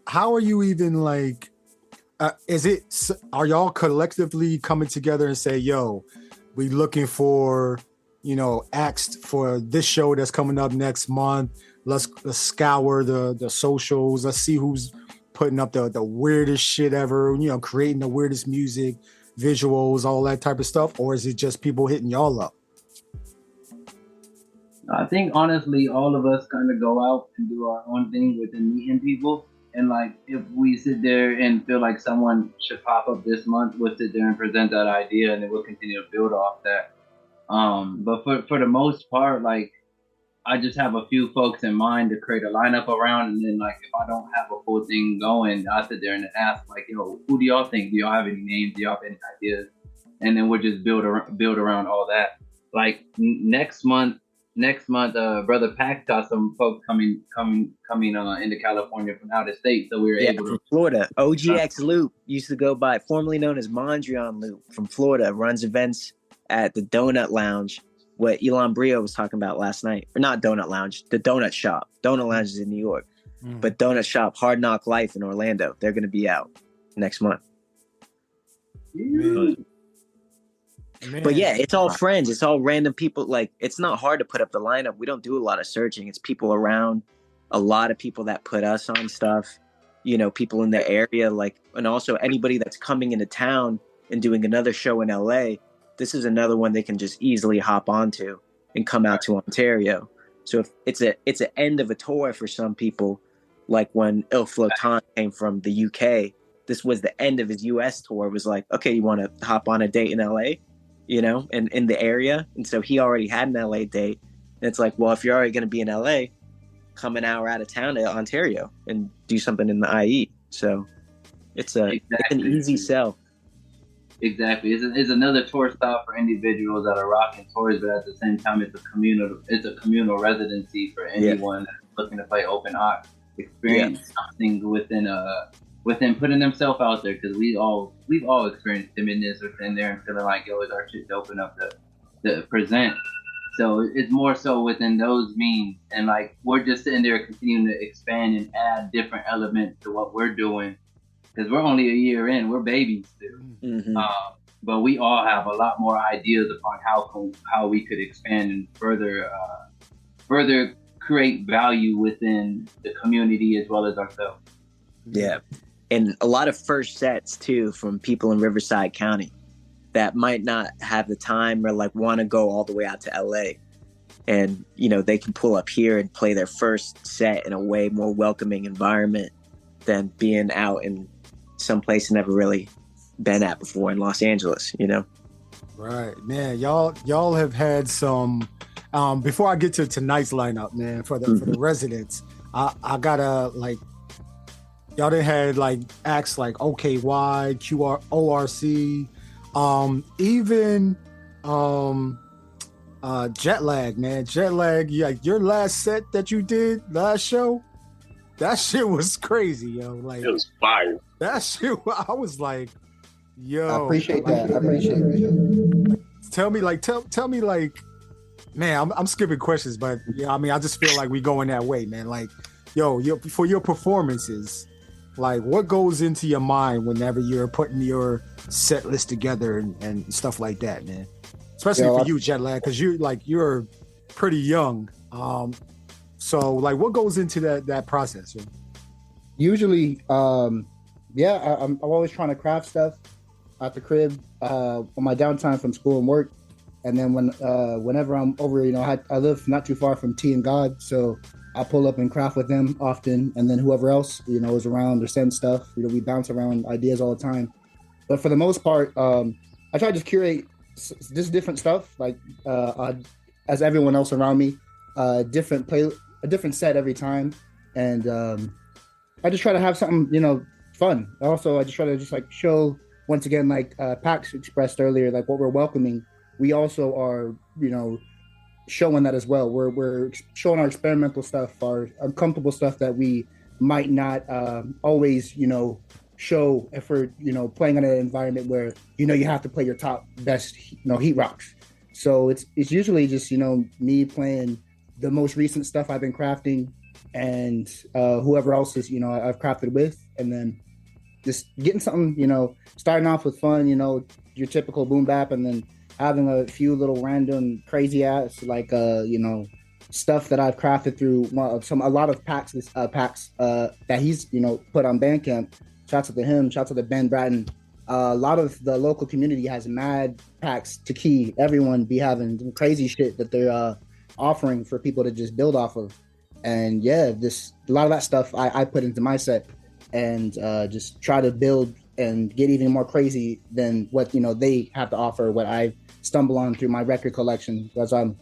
how are you even like are y'all collectively coming together and say, yo, we looking for, you know, acts for this show that's coming up next month. Let's scour the socials. Let's see who's putting up the weirdest shit ever, you know, creating the weirdest music, visuals, all that type of stuff? Or is it just people hitting y'all up? I think honestly, all of us kind of go out and do our own thing within meeting people. And like, if we sit there and feel like someone should pop up this month, we'll sit there and present that idea, and then we'll continue to build off that. But for the most part, like, I just have a few folks in mind to create a lineup around, and then like, if I don't have a full thing going, I sit there and ask like, yo, who do y'all think? Do y'all have any names? Do y'all have any ideas? And then we'll just build around all that. Like next month, Brother Pax got some folks coming into California from out of state, so we were able to. From Florida. OGX Loop used to go by, formerly known as Mondrian Loop, from Florida, runs events at the Donut Lounge, what Elon Brio was talking about last night. Or not Donut Lounge, the Donut Shop. Donut Lounge is in New York, but Donut Shop, Hard Knock Life in Orlando. They're going to be out next month. Man. But yeah, it's all friends. It's all random people. Like, it's not hard to put up the lineup. We don't do a lot of searching. It's people around, a lot of people that put us on stuff, you know, people in the area, like, and also anybody that's coming into town and doing another show in LA. This is another one they can just easily hop onto and come out to Ontario. So if it's an end of a tour for some people, like when Il Flotan came from the UK, this was the end of his US tour. It was like, okay, you want to hop on a date in LA? You know, and in the area. And so he already had an LA date. And it's like, well, if you're already going to be in LA, come an hour out of town to Ontario and do something in the IE. So it's an easy sell. Exactly. It's another tour stop for individuals that are rocking tours, but at the same time, it's a communal residency for anyone that's looking to play open art, experience something within within putting themselves out there, because we've all experienced timidness or sitting there and feeling like, yo, is our shit dope enough to present. So it's more so within those means, and like we're just sitting there continuing to expand and add different elements to what we're doing, because we're only a year in, we're babies still. Mm-hmm. But we all have a lot more ideas upon how we could expand and further create value within the community as well as ourselves. Yeah. And a lot of first sets too from people in Riverside County that might not have the time or like want to go all the way out to LA. And, you know, they can pull up here and play their first set in a way more welcoming environment than being out in some place never really been at before in Los Angeles, you know? Right, man. Y'all have had some. Before I get to tonight's lineup, man, for the residents, I gotta like. Y'all done had like acts like OKY, ORC, even Jet Lag, man. Jet Lag, like your last set that you did last show, that shit was crazy, yo. Like it was fire. That shit, I was like, yo. I appreciate that. I appreciate it. Tell me, like, man, I'm skipping questions, but yeah, I mean, I just feel like we going that way, man. Like, yo, for your performances, like, what goes into your mind whenever you're putting your set list together and stuff like that, man? Especially for you, Jet Lag, because you're pretty young. So like, what goes into that process? Right? Usually, I'm always trying to craft stuff at the crib on my downtime from school and work, and then whenever I'm over, you know, I live not too far from T and God, so I pull up and craft with them often, and then whoever else, you know, is around or sends stuff. You know, we bounce around ideas all the time. But for the most part, I try to just curate just different stuff, like as everyone else around me, a different set every time, and I just try to have something, you know, fun. Also, I just try to just like show once again, like Pax expressed earlier, like what we're welcoming. We also are, you know, showing that as well. We're showing our experimental stuff, our uncomfortable stuff that we might not always, you know, show if we're, you know, playing in an environment where, you know, you have to play your top best, you know, heat rocks. So it's usually just, you know, me playing the most recent stuff I've been crafting and whoever else is, you know, I've crafted with, and then just getting something, you know, starting off with fun, you know, your typical boom bap, and then having a few little random crazy ass like you know, stuff that I've crafted through a lot of packs that he's, you know, put on Bandcamp. Shouts out to him, shouts out to Ben Bratton. A lot of the local community has mad packs to key. Everyone be having crazy shit that they're offering for people to just build off of. And yeah, a lot of that stuff I put into my set and just try to build and get even more crazy than what, you know, they have to offer, what I stumble on through my record collection. Because I'm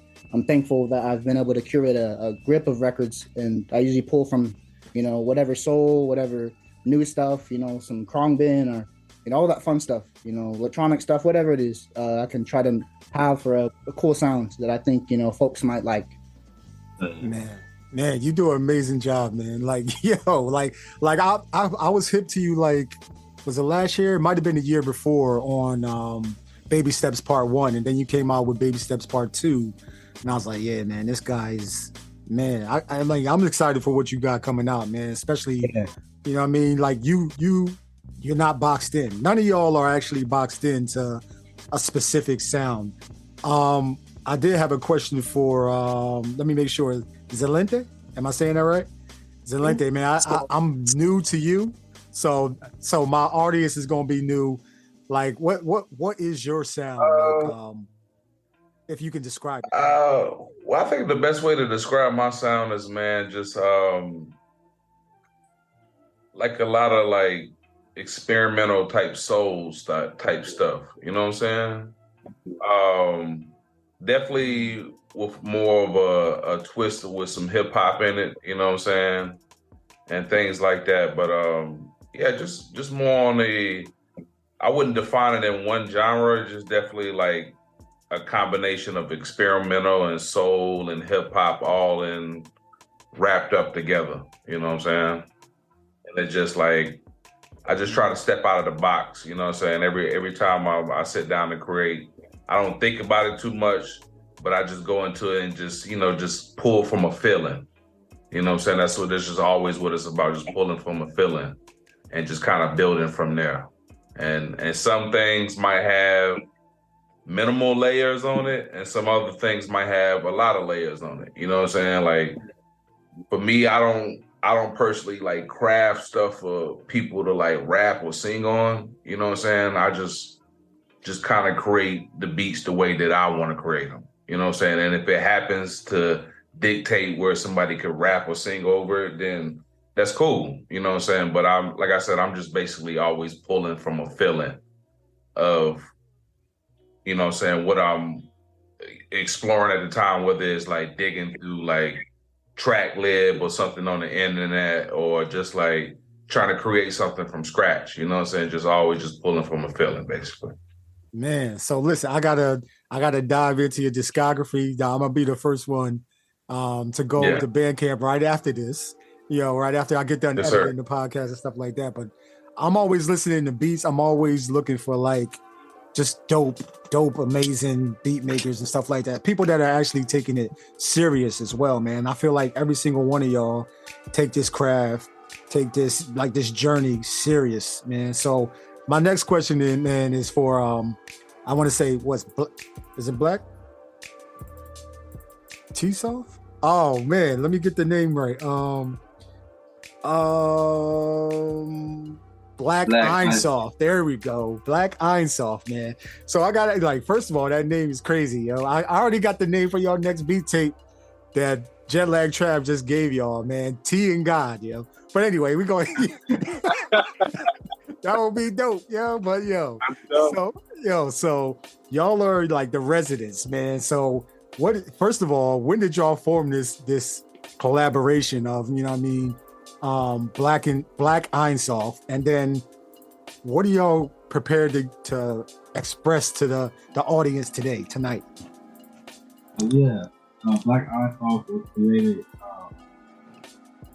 thankful that I've been able to curate a grip of records, and I usually pull from, you know, whatever soul, whatever new stuff, you know, some Krongbin or, you know, all that fun stuff, you know, electronic stuff, whatever it is, I can try to have for a cool sound that I think, you know, folks might like. Man, you do an amazing job, man. Like, yo, like I was hip to you, like, was it last year? It might have been the year before on Baby Steps Part 1, and then you came out with Baby Steps Part 2, and I was like, yeah, man, this guy's, man, I'm excited for what you got coming out, man, especially, you know what I mean? Like, you're not boxed in. None of y'all are actually boxed into a specific sound. I did have a question for, let me make sure, Gldnmnd? Am I saying that right? Gldnmnd, man, I'm new to you. So my audience is gonna be new. Like, what is your sound? Like, if you can describe it. Well, I think the best way to describe my sound is, man, just like a lot of like experimental type soul type stuff. You know what I'm saying? Definitely with more of a twist with some hip hop in it. You know what I'm saying? And things like that. But yeah, just more on the, I wouldn't define it in one genre, just definitely like a combination of experimental and soul and hip hop all in wrapped up together. You know what I'm saying? And it's just like I just try to step out of the box. You know what I'm saying? Every time I sit down and create, I don't think about it too much, but I just go into it and just pull from a feeling. You know what I'm saying? That's just always what it's about, just pulling from a feeling and just kind of building from there. And some things might have minimal layers on it, and some other things might have a lot of layers on it. You know what I'm saying? Like for me, I don't personally like craft stuff for people to like rap or sing on. You know what I'm saying? I just kind of create the beats the way that I want to create them. You know what I'm saying? And if it happens to dictate where somebody could rap or sing over it, then that's cool. You know what I'm saying? But like I said, I'm just basically always pulling from a feeling of, you know what I'm saying, what I'm exploring at the time, whether it's like digging through like track lib or something on the internet, or just like trying to create something from scratch. You know what I'm saying? Just always just pulling from a feeling, basically. Man, so listen, I gotta dive into your discography. I'm gonna be the first one to go to Bandcamp right after this. Right after I get done editing the podcast and stuff like that. But I'm always listening to beats. I'm always looking for like just dope, amazing beat makers and stuff like that. People that are actually taking it serious as well, man. I feel like every single one of y'all take this craft, take this journey serious, man. So my next question then, man, is for I want to say is it Black T-Soft? Oh man, let me get the name right. Black Einsoft. There we go. Black Einsoft, man. So I got like, first of all, that name is crazy, yo. I already got the name for y'all next beat tape that Jetlag Trav just gave y'all, man. T and God, yo. But anyway, we going that would be dope, yo. But so y'all are like the residents, man. So first of all, when did y'all form this collaboration of, you know what I mean, Black Einsoft, and then what are y'all prepared to express to the audience tonight? Black Einsoft was created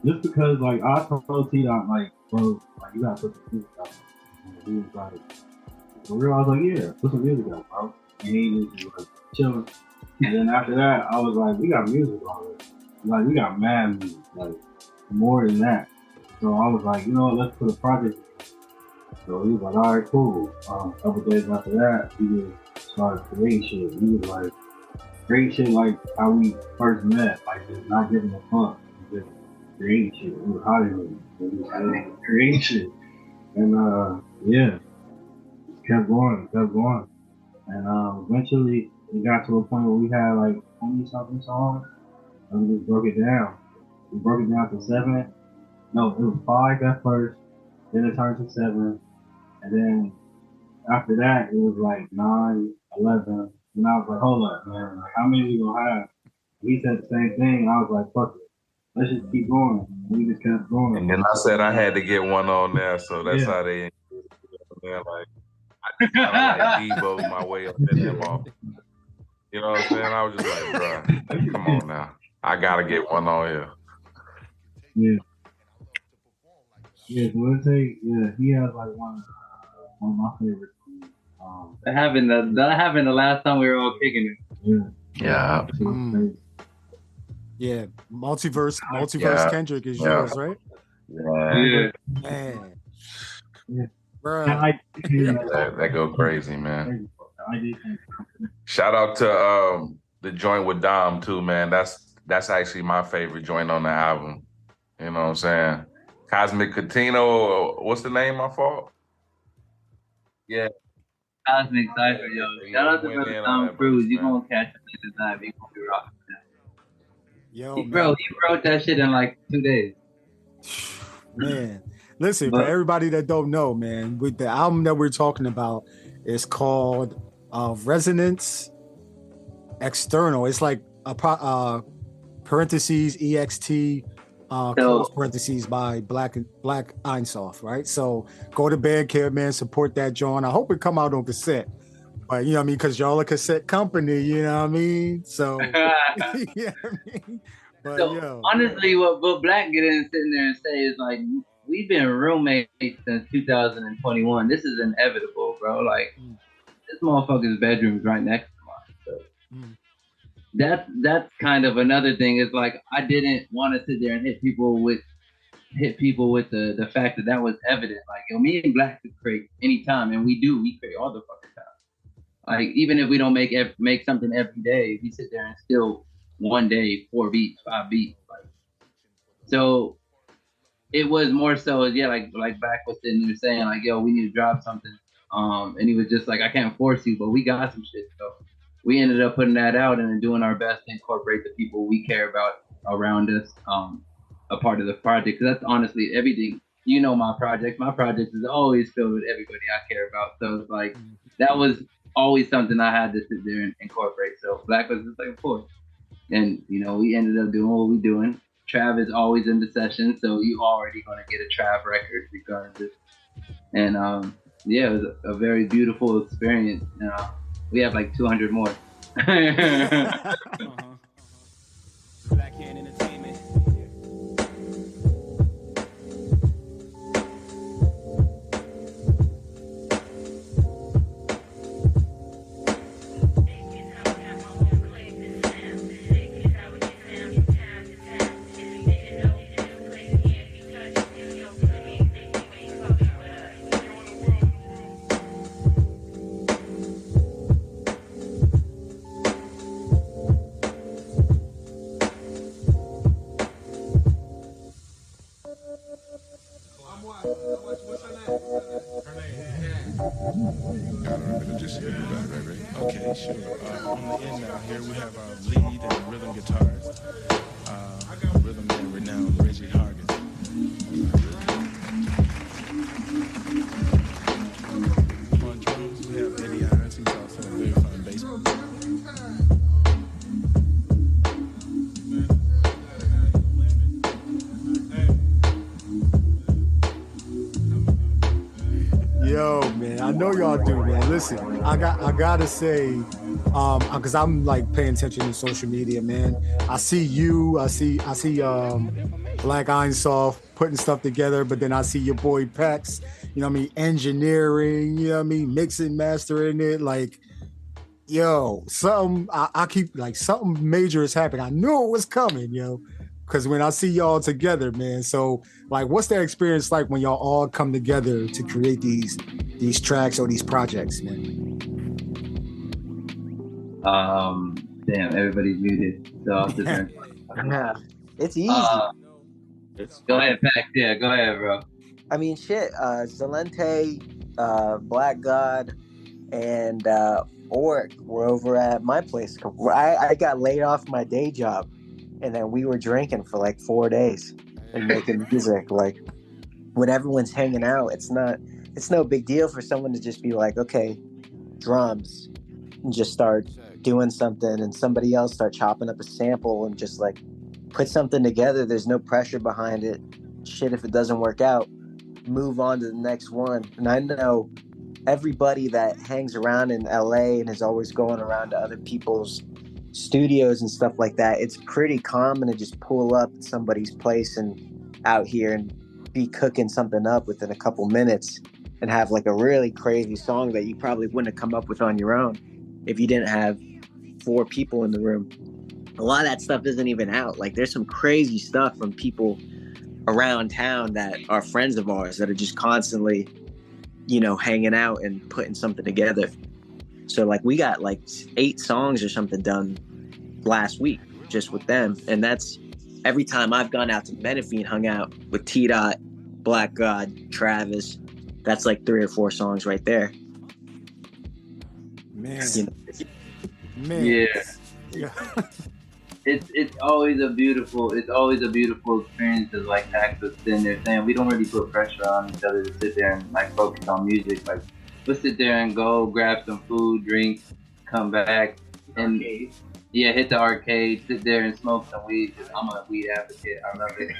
just because, like, I told T-Dot, like, bro, like, you gotta put the music out. He was like, for real, I was like, yeah, put some music out, bro. And he was like, chilling. And then after that, I was like, we got music already. Like, we got mad music, like, more than that. So I was like, you know what, let's put a project. So he was like, all right, cool. A couple days after that, we just started creating shit. He was like, create shit like how we first met, like just not giving a fuck, just creating shit. We were Hollywood, we was creating shit. And kept going. And eventually it got to a point where we had like 20 something songs, and we just broke it down. We broke it down to 7. No, it was 5 at first, then it turned to 7, and then after that it was like 9, 11, and I was like, hold up, man, like, how many we gonna have? He said the same thing, and I was like, fuck it, let's just keep going. And we just kept going. And then I said I had to get one on there, so that's how they. Like, I like Debo my way of setting them off. You know what I'm saying? I was just like, bro, come on now, I gotta get one on here. Yeah. Yeah, he has like one of my favorites. That happened the last time we were all kicking it. Yeah. Yeah. Multiverse Kendrick is yours, right? Yeah. Man. Yeah. Bro. That go crazy, man. Shout out to the joint with Dom too, man. That's actually my favorite joint on the album. You know what I'm saying? Cosmic Catino, what's the name? My fault. Yeah. Cosmic Cypher, yo. Shout out to brother Tom Cruise. You gonna catch him in the time. You gonna be rocking that. Yo, he wrote that shit in like 2 days. Man, listen, for everybody that don't know, man, with the album that we're talking about is called Resonance External. It's like a parentheses EXT close parentheses by Black Einsoft, right? So go to Bandcamp, man, support that joint. I hope it come out on cassette, but you know what I mean, because y'all a cassette company, you know what I mean. So yeah, I mean, but honestly, what Black get in sitting there and say is like, we've been roommates since 2021. This is inevitable, bro. Like, this motherfucker's bedroom's right next to mine. So that's kind of another thing. Is like, I didn't want to sit there and hit people with the fact that was evident. Like, yo, me and Black could create anytime, and we create all the fucking time. Like, even if we don't make something every day, we sit there and still one day 4 beats, 5 beats. Like, so it was more so, yeah, like Black was sitting there saying, like, yo, we need to drop something. And he was just like, I can't force you, but we got some shit. So we ended up putting that out and then doing our best to incorporate the people we care about around us, a part of the project. Because that's honestly everything. You know, my project is always filled with everybody I care about. So it's like, that was always something I had to sit there and incorporate. So Black was just like, of course. And, you know, we ended up doing what we're doing. Trav is always in the session, so you already going to get a Trav record regardless. And yeah, it was a very beautiful experience. We have like 200 more. Black Hand Entertainment. Okay, sure. On the end now, here we have our lead and rhythm guitarist, rhythm man renowned Reggie Hargis. On drums, we have Eddie Irons. He's also a very fine bass player. Yo, man, I know y'all do, man. Listen, I gotta say, because I'm like paying attention to social media, man. I see you, I see Black Einsoft putting stuff together, but then I see your boy Pex, you know what I mean, engineering, you know what I mean, mixing, mastering it, like, yo, something I keep like something major is happening. I knew it was coming, yo. Because when I see y'all together, man, so like, what's that experience like when y'all all come together to create these tracks or these projects, man? Damn, everybody's muted, so I'll sit there. It's easy. Go ahead, Pac. Yeah, go ahead, bro. I mean, shit. Gldnmnd, Black God, and Oric were over at my place. I got laid off my day job. And then we were drinking for like 4 days and making music. Like, when everyone's hanging out, it's no big deal for someone to just be like, okay, drums, and just start doing something, and somebody else start chopping up a sample and just like put something together. There's no pressure behind it. Shit, if it doesn't work out, move on to the next one. And I know everybody that hangs around in LA and is always going around to other people's studios and stuff like that, it's pretty common to just pull up at somebody's place and out here and be cooking something up within a couple minutes and have like a really crazy song that you probably wouldn't have come up with on your own if you didn't have 4 people in the room. A lot of that stuff isn't even out. Like, there's some crazy stuff from people around town that are friends of ours that are just constantly, you know, hanging out and putting something together. So like, we got like 8 songs or something done last week just with them. And that's every time I've gone out to Menifee and hung out with T-Dot, Black God, Travis, that's like 3 or 4 songs right there. Man. You know? Man. Yeah. It's always a beautiful experience to like Pac was sitting there saying we don't really put pressure on each other to sit there and like focus on music. Like, we'll sit there and go grab some food, drink, come back, and hit the arcade, sit there and smoke some weed. I'm a weed advocate. I love it.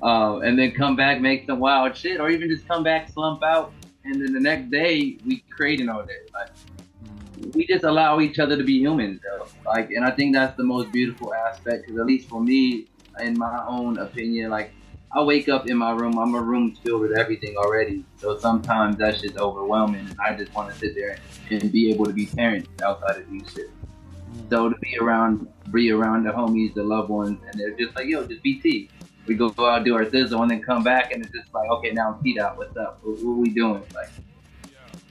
And then come back, make some wild shit, or even just come back, slump out, and then the next day we creating all day. Like, we just allow each other to be humans, though. Like, and I think that's the most beautiful aspect. Because at least for me, in my own opinion, like, I wake up in my room. I'm a room filled with everything already. So sometimes that's just overwhelming. And I just want to sit there and be able to be parents outside of music. So to be around the homies, the loved ones, and they're just like, yo, just BT. We go out, do our thizzle, and then come back, and it's just like, okay, now I'm teed out. What's up? What are we doing? Like,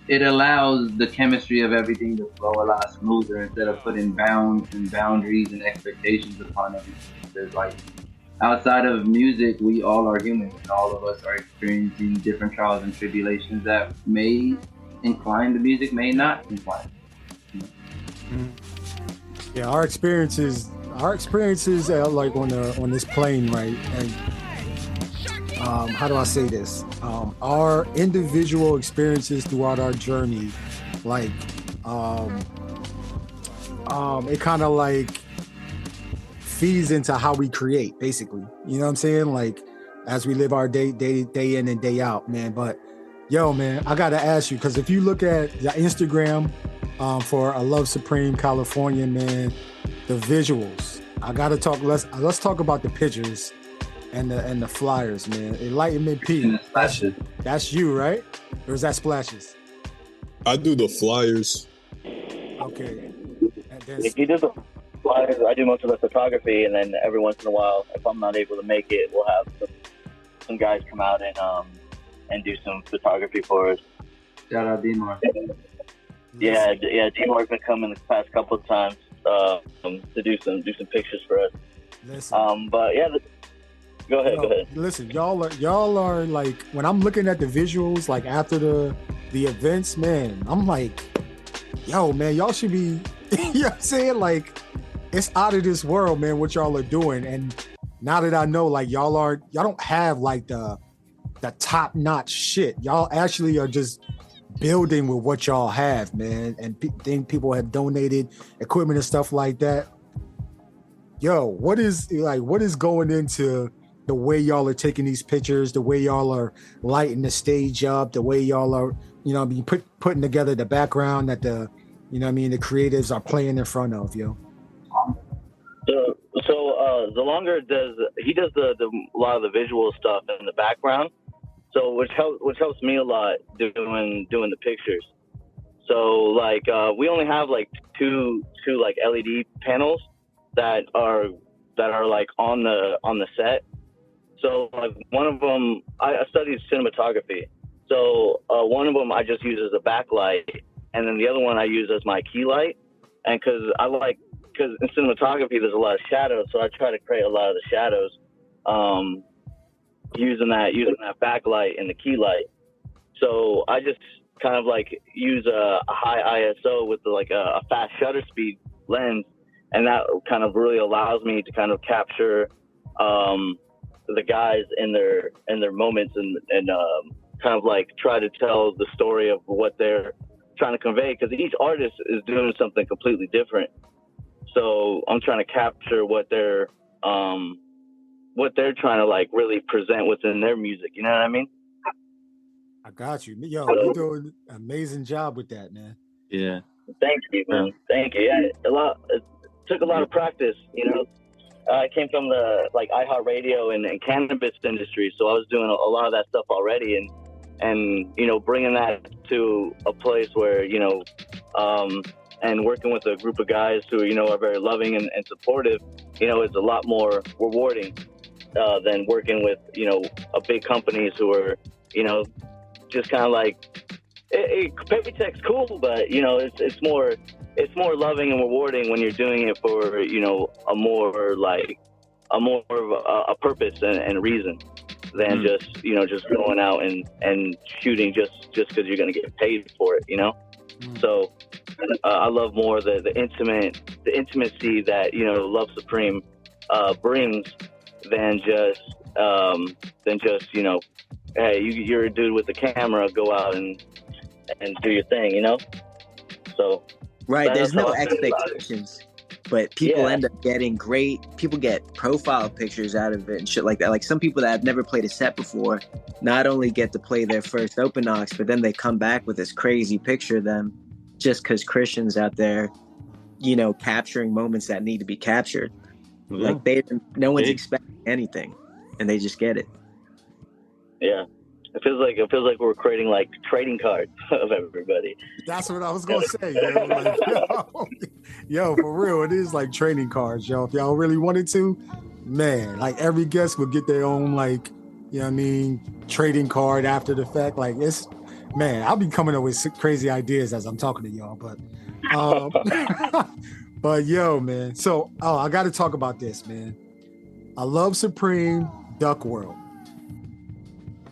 it allows the chemistry of everything to flow a lot smoother instead of putting bounds and boundaries and expectations upon everything. There's like, outside of music, we all are human, and all of us are experiencing different trials and tribulations that may incline to music, may not incline. Yeah, our experiences like on this plane, right? And how do I say this? Our individual experiences throughout our journey, like it kind of like feeds into how we create, basically. You know what I'm saying? Like as we live our day in and day out, man. But yo, man, I gotta ask you, because if you look at the Instagram for A Love Supreme California, man, the visuals. I gotta talk. Let's talk about the pictures and the flyers, man. Enlightenment P. That's you, right? Or is that Splashes? I do the flyers. Okay. If you do the flyers, I do most of the photography, and then every once in a while, if I'm not able to make it, we'll have some guys come out and do some photography for us. Shout out D-Mark. Yeah, D-Mark's been coming the past couple of times to do some pictures for us. Listen. But yeah, go ahead. Listen, y'all are like, when I'm looking at the visuals, like after the events, man, I'm like, yo, man, y'all should be, you know what I'm saying? Like, it's out of this world, man, what y'all are doing. And now that I know, like, y'all don't have like the top notch shit. Y'all actually are just building with what y'all have, man, and think people have donated equipment and stuff like that. Yo, what is going into the way y'all are taking these pictures, the way y'all are lighting the stage up, the way y'all are, putting together the background that the creatives are playing in front of, yo? So the longer he does a lot of the visual stuff in the background. So which helps me a lot doing the pictures. So like we only have like two like LED panels that are like on the set. So like one of them, I studied cinematography. So one of them I just use as a backlight, and then the other one I use as my key light. And because in cinematography there's a lot of shadows, so I try to create a lot of the shadows. Using that backlight and the key light. So I just kind of like use a high ISO with like a fast shutter speed lens, and that kind of really allows me to kind of capture the guys in their moments and kind of like try to tell the story of what they're trying to convey, because each artist is doing something completely different. So I'm trying to capture what they're trying to like really present within their music. You know what I mean? I got you. Yo, you're doing an amazing job with that, man. Yeah. Thank you, man. Thank you. Yeah, it took a lot of practice, I came from the like iHeartRadio and cannabis industry, so I was doing a lot of that stuff already, and bringing that to a place where and working with a group of guys who are very loving and supportive, it's a lot more rewarding than working with a big companies who are just kind of like paycheck's cool, but it's more loving and rewarding when you're doing it for a more of a purpose and reason than just going out and shooting just because you're going to get paid for it, So I love more the intimacy that Love Supreme brings than just hey, you're a dude with the camera, go out and do your thing, So right, there's no expectations, but people end up getting people get profile pictures out of it and shit like that. Like some people that have never played a set before not only get to play their first open knocks, but then they come back with this crazy picture of them just because Christian's out there, capturing moments that need to be captured. Like no one's expecting anything and they just get it. Yeah. It feels like we're creating like trading cards of everybody. That's what I was gonna say, yo. Like, yo, for real, it is like trading cards, yo. If y'all really wanted to, man, like every guest would get their own, like, you know what I mean, trading card after the fact. Like, it's, man, I'll be coming up with crazy ideas as I'm talking to y'all, but but yo, man. So, I got to talk about this, man. I love Supreme Duck World.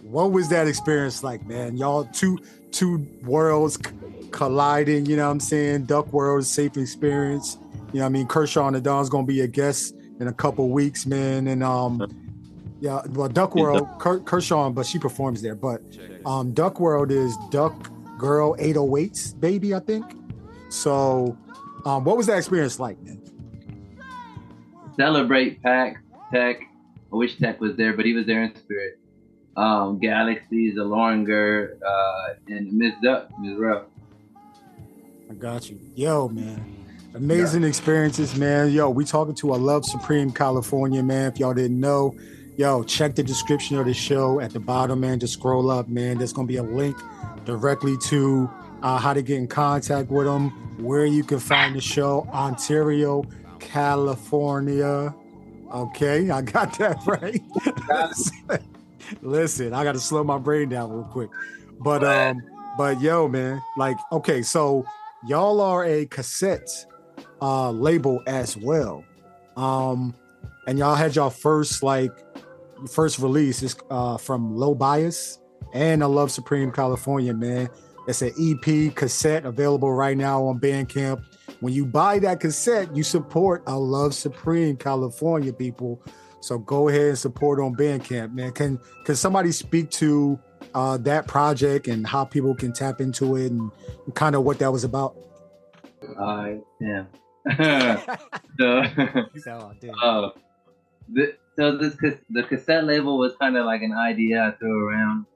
What was that experience like, man? Y'all two worlds colliding, you know what I'm saying? Duck World, safe experience. You know what I mean? Kershaw and the Don's gonna be a guest in a couple weeks, man. And yeah, well, Duck World, Kershaw, but she performs there. But Duck World is Duck Girl 808's baby, I think. So what was that experience like, man? Celebrate Pac, Tech. I wish Tech was there, but he was there in spirit. Galaxies, Aloringer, and Miss Duck, Miss Ruff. I got you. Yo, man. Amazing experiences, man. Yo, we talking to a Love Supreme California, man. If y'all didn't know, yo, check the description of the show at the bottom, man. Just scroll up, man. There's going to be a link directly to how to get in contact with them, where you can find the show, Ontario, California. Okay, I got that right. Listen, I got to slow my brain down real quick. But yo, man, like, okay, so y'all are a cassette label as well. And y'all had y'all first release is from Low Bias and I Love Supreme California, man. It's an EP cassette available right now on Bandcamp. When you buy that cassette, you support I Love Supreme California, people. So go ahead and support on Bandcamp, man. Can somebody speak to that project and how people can tap into it and kind of what that was about? Yeah. The cassette label was kind of like an idea I threw around,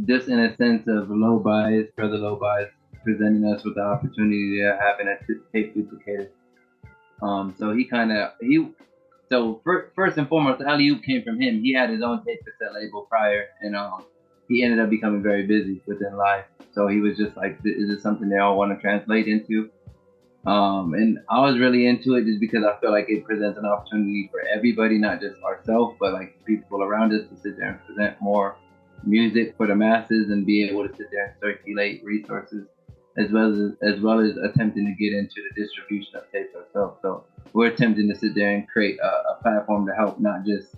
just in a sense of Low Bias, Brother Low Bias, presenting us with the opportunity to having a tape duplicated. So first and foremost, the alley-oop came from him. He had his own tape cassette label prior, and he ended up becoming very busy within life. So he was just like, is this something they all want to translate into? And I was really into it just because I feel like it presents an opportunity for everybody, not just ourselves, but like people around us to sit there and present more music for the masses and be able to sit there and circulate resources as well as attempting to get into the distribution of tapes ourselves. So we're attempting to sit there and create a platform to help not just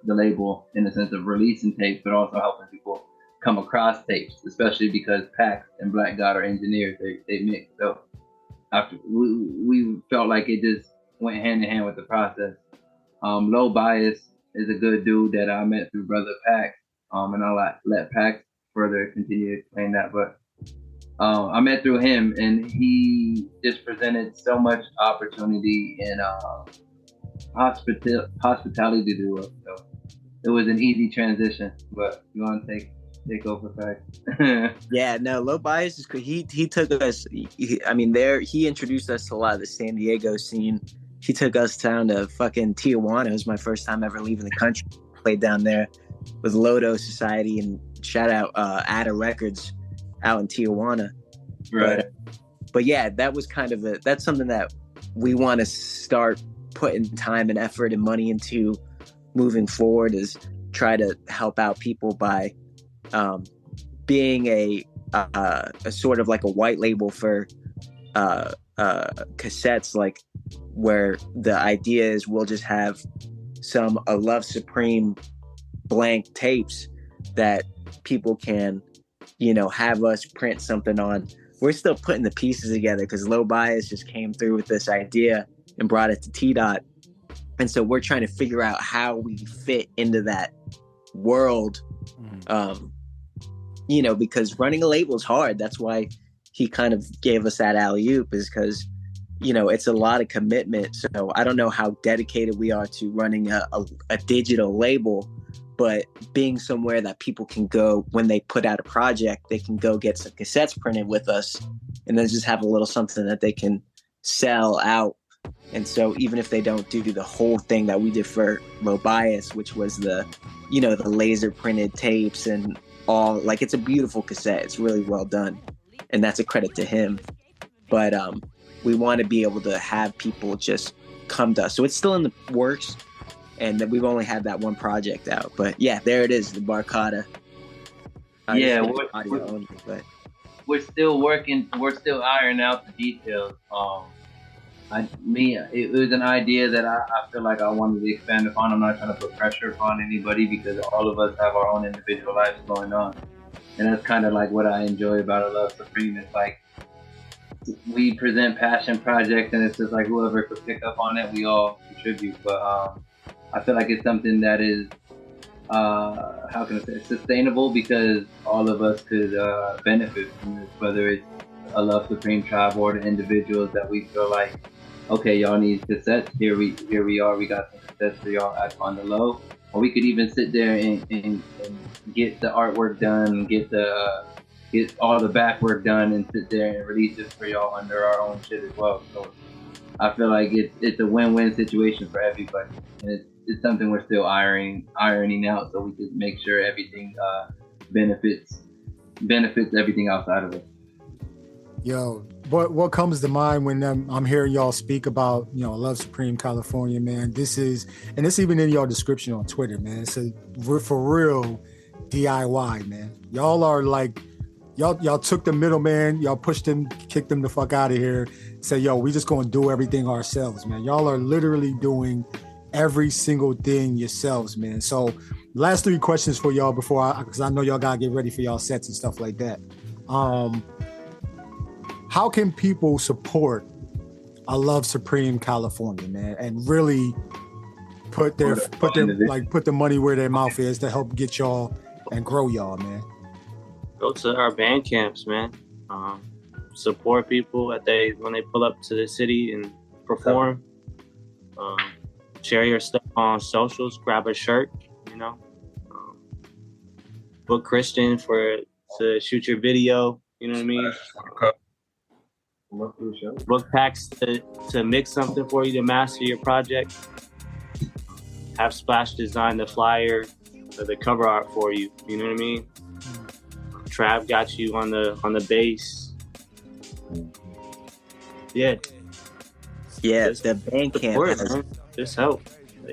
the label in the sense of releasing tapes, but also helping people come across tapes, especially because Pac and Black God are engineers. They mix. So after we felt like it just went hand in hand with the process. Low Bias is a good dude that I met through Brother Pac, and I'll let Pac further continue to explain that. But I met through him, and he just presented so much opportunity and hospitality to us. So it was an easy transition. But you want to take over, Pac? Yeah, no, Low Bias is cool. He took us. He introduced us to a lot of the San Diego scene. He took us down to fucking Tijuana. It was my first time ever leaving the country. Played down there with Lodo Society, and shout out Ada Records out in Tijuana. Right. But yeah, that was kind of that's something that we want to start putting time and effort and money into moving forward, is try to help out people by being a sort of like a white label for cassettes, like where the idea is we'll just have some A Love Supreme blank tapes that people can, have us print something on. We're still putting the pieces together because Low Bias just came through with this idea and brought it to T-Dot. And so we're trying to figure out how we fit into that world, because running a label is hard. That's why he kind of gave us that alley-oop, is because, it's a lot of commitment. So I don't know how dedicated we are to running a digital label, but being somewhere that people can go when they put out a project, they can go get some cassettes printed with us and then just have a little something that they can sell out And so even if they don't do the whole thing that we did for Low Bias, which was the laser printed tapes and all, like, it's a beautiful cassette. It's really well done. And that's a credit to him. But we want to be able to have people just come to us. So it's still in the works, and we've only had that one project out. But yeah, there it is, the Barcada. Yeah, audio only, but we're still working. We're still ironing out the details. It was an idea that I feel like I wanted to expand upon. I'm not trying to put pressure upon anybody because all of us have our own individual lives going on, and that's kind of like what I enjoy about A Love Supreme. It's like we present passion projects, and it's just like whoever could pick up on it, we all contribute. But I feel like it's something that is how can I say, sustainable because all of us could benefit from this, whether it's A Love Supreme tribe or the individuals that we feel like, okay, y'all need cassettes. Here we are. We got some cassettes for y'all on the low. Or we could even sit there and get the artwork done, get all the back work done, and sit there and release it for y'all under our own shit as well. So I feel like it's a win-win situation for everybody, and it's something we're still ironing out so we can make sure everything benefits everything outside of it. Yo, what comes to mind when I'm hearing y'all speak about, Love Supreme California, man? This is, and it's even in your description on Twitter, man. It's for real DIY, man. Y'all are like, y'all took the middleman, y'all pushed him, kicked him the fuck out of here. Say, yo, we just gonna do everything ourselves, man. Y'all are literally doing every single thing yourselves, man. So last 3 questions for y'all because I know y'all gotta get ready for y'all sets and stuff like that. How can people support A Love Supreme California, man, and really put the money where their mouth is to help get y'all and grow y'all, man? Go to our band camps, man. Support people when they pull up to the city and perform. Share your stuff on socials. Grab a shirt, book Christian to shoot your video. You know what I mean? Book packs to mix something for you to master your project. Have Splash design the flyer or the cover art for you. You know what I mean? Trav got you on the bass. Yeah. Yeah, the band camp has just help.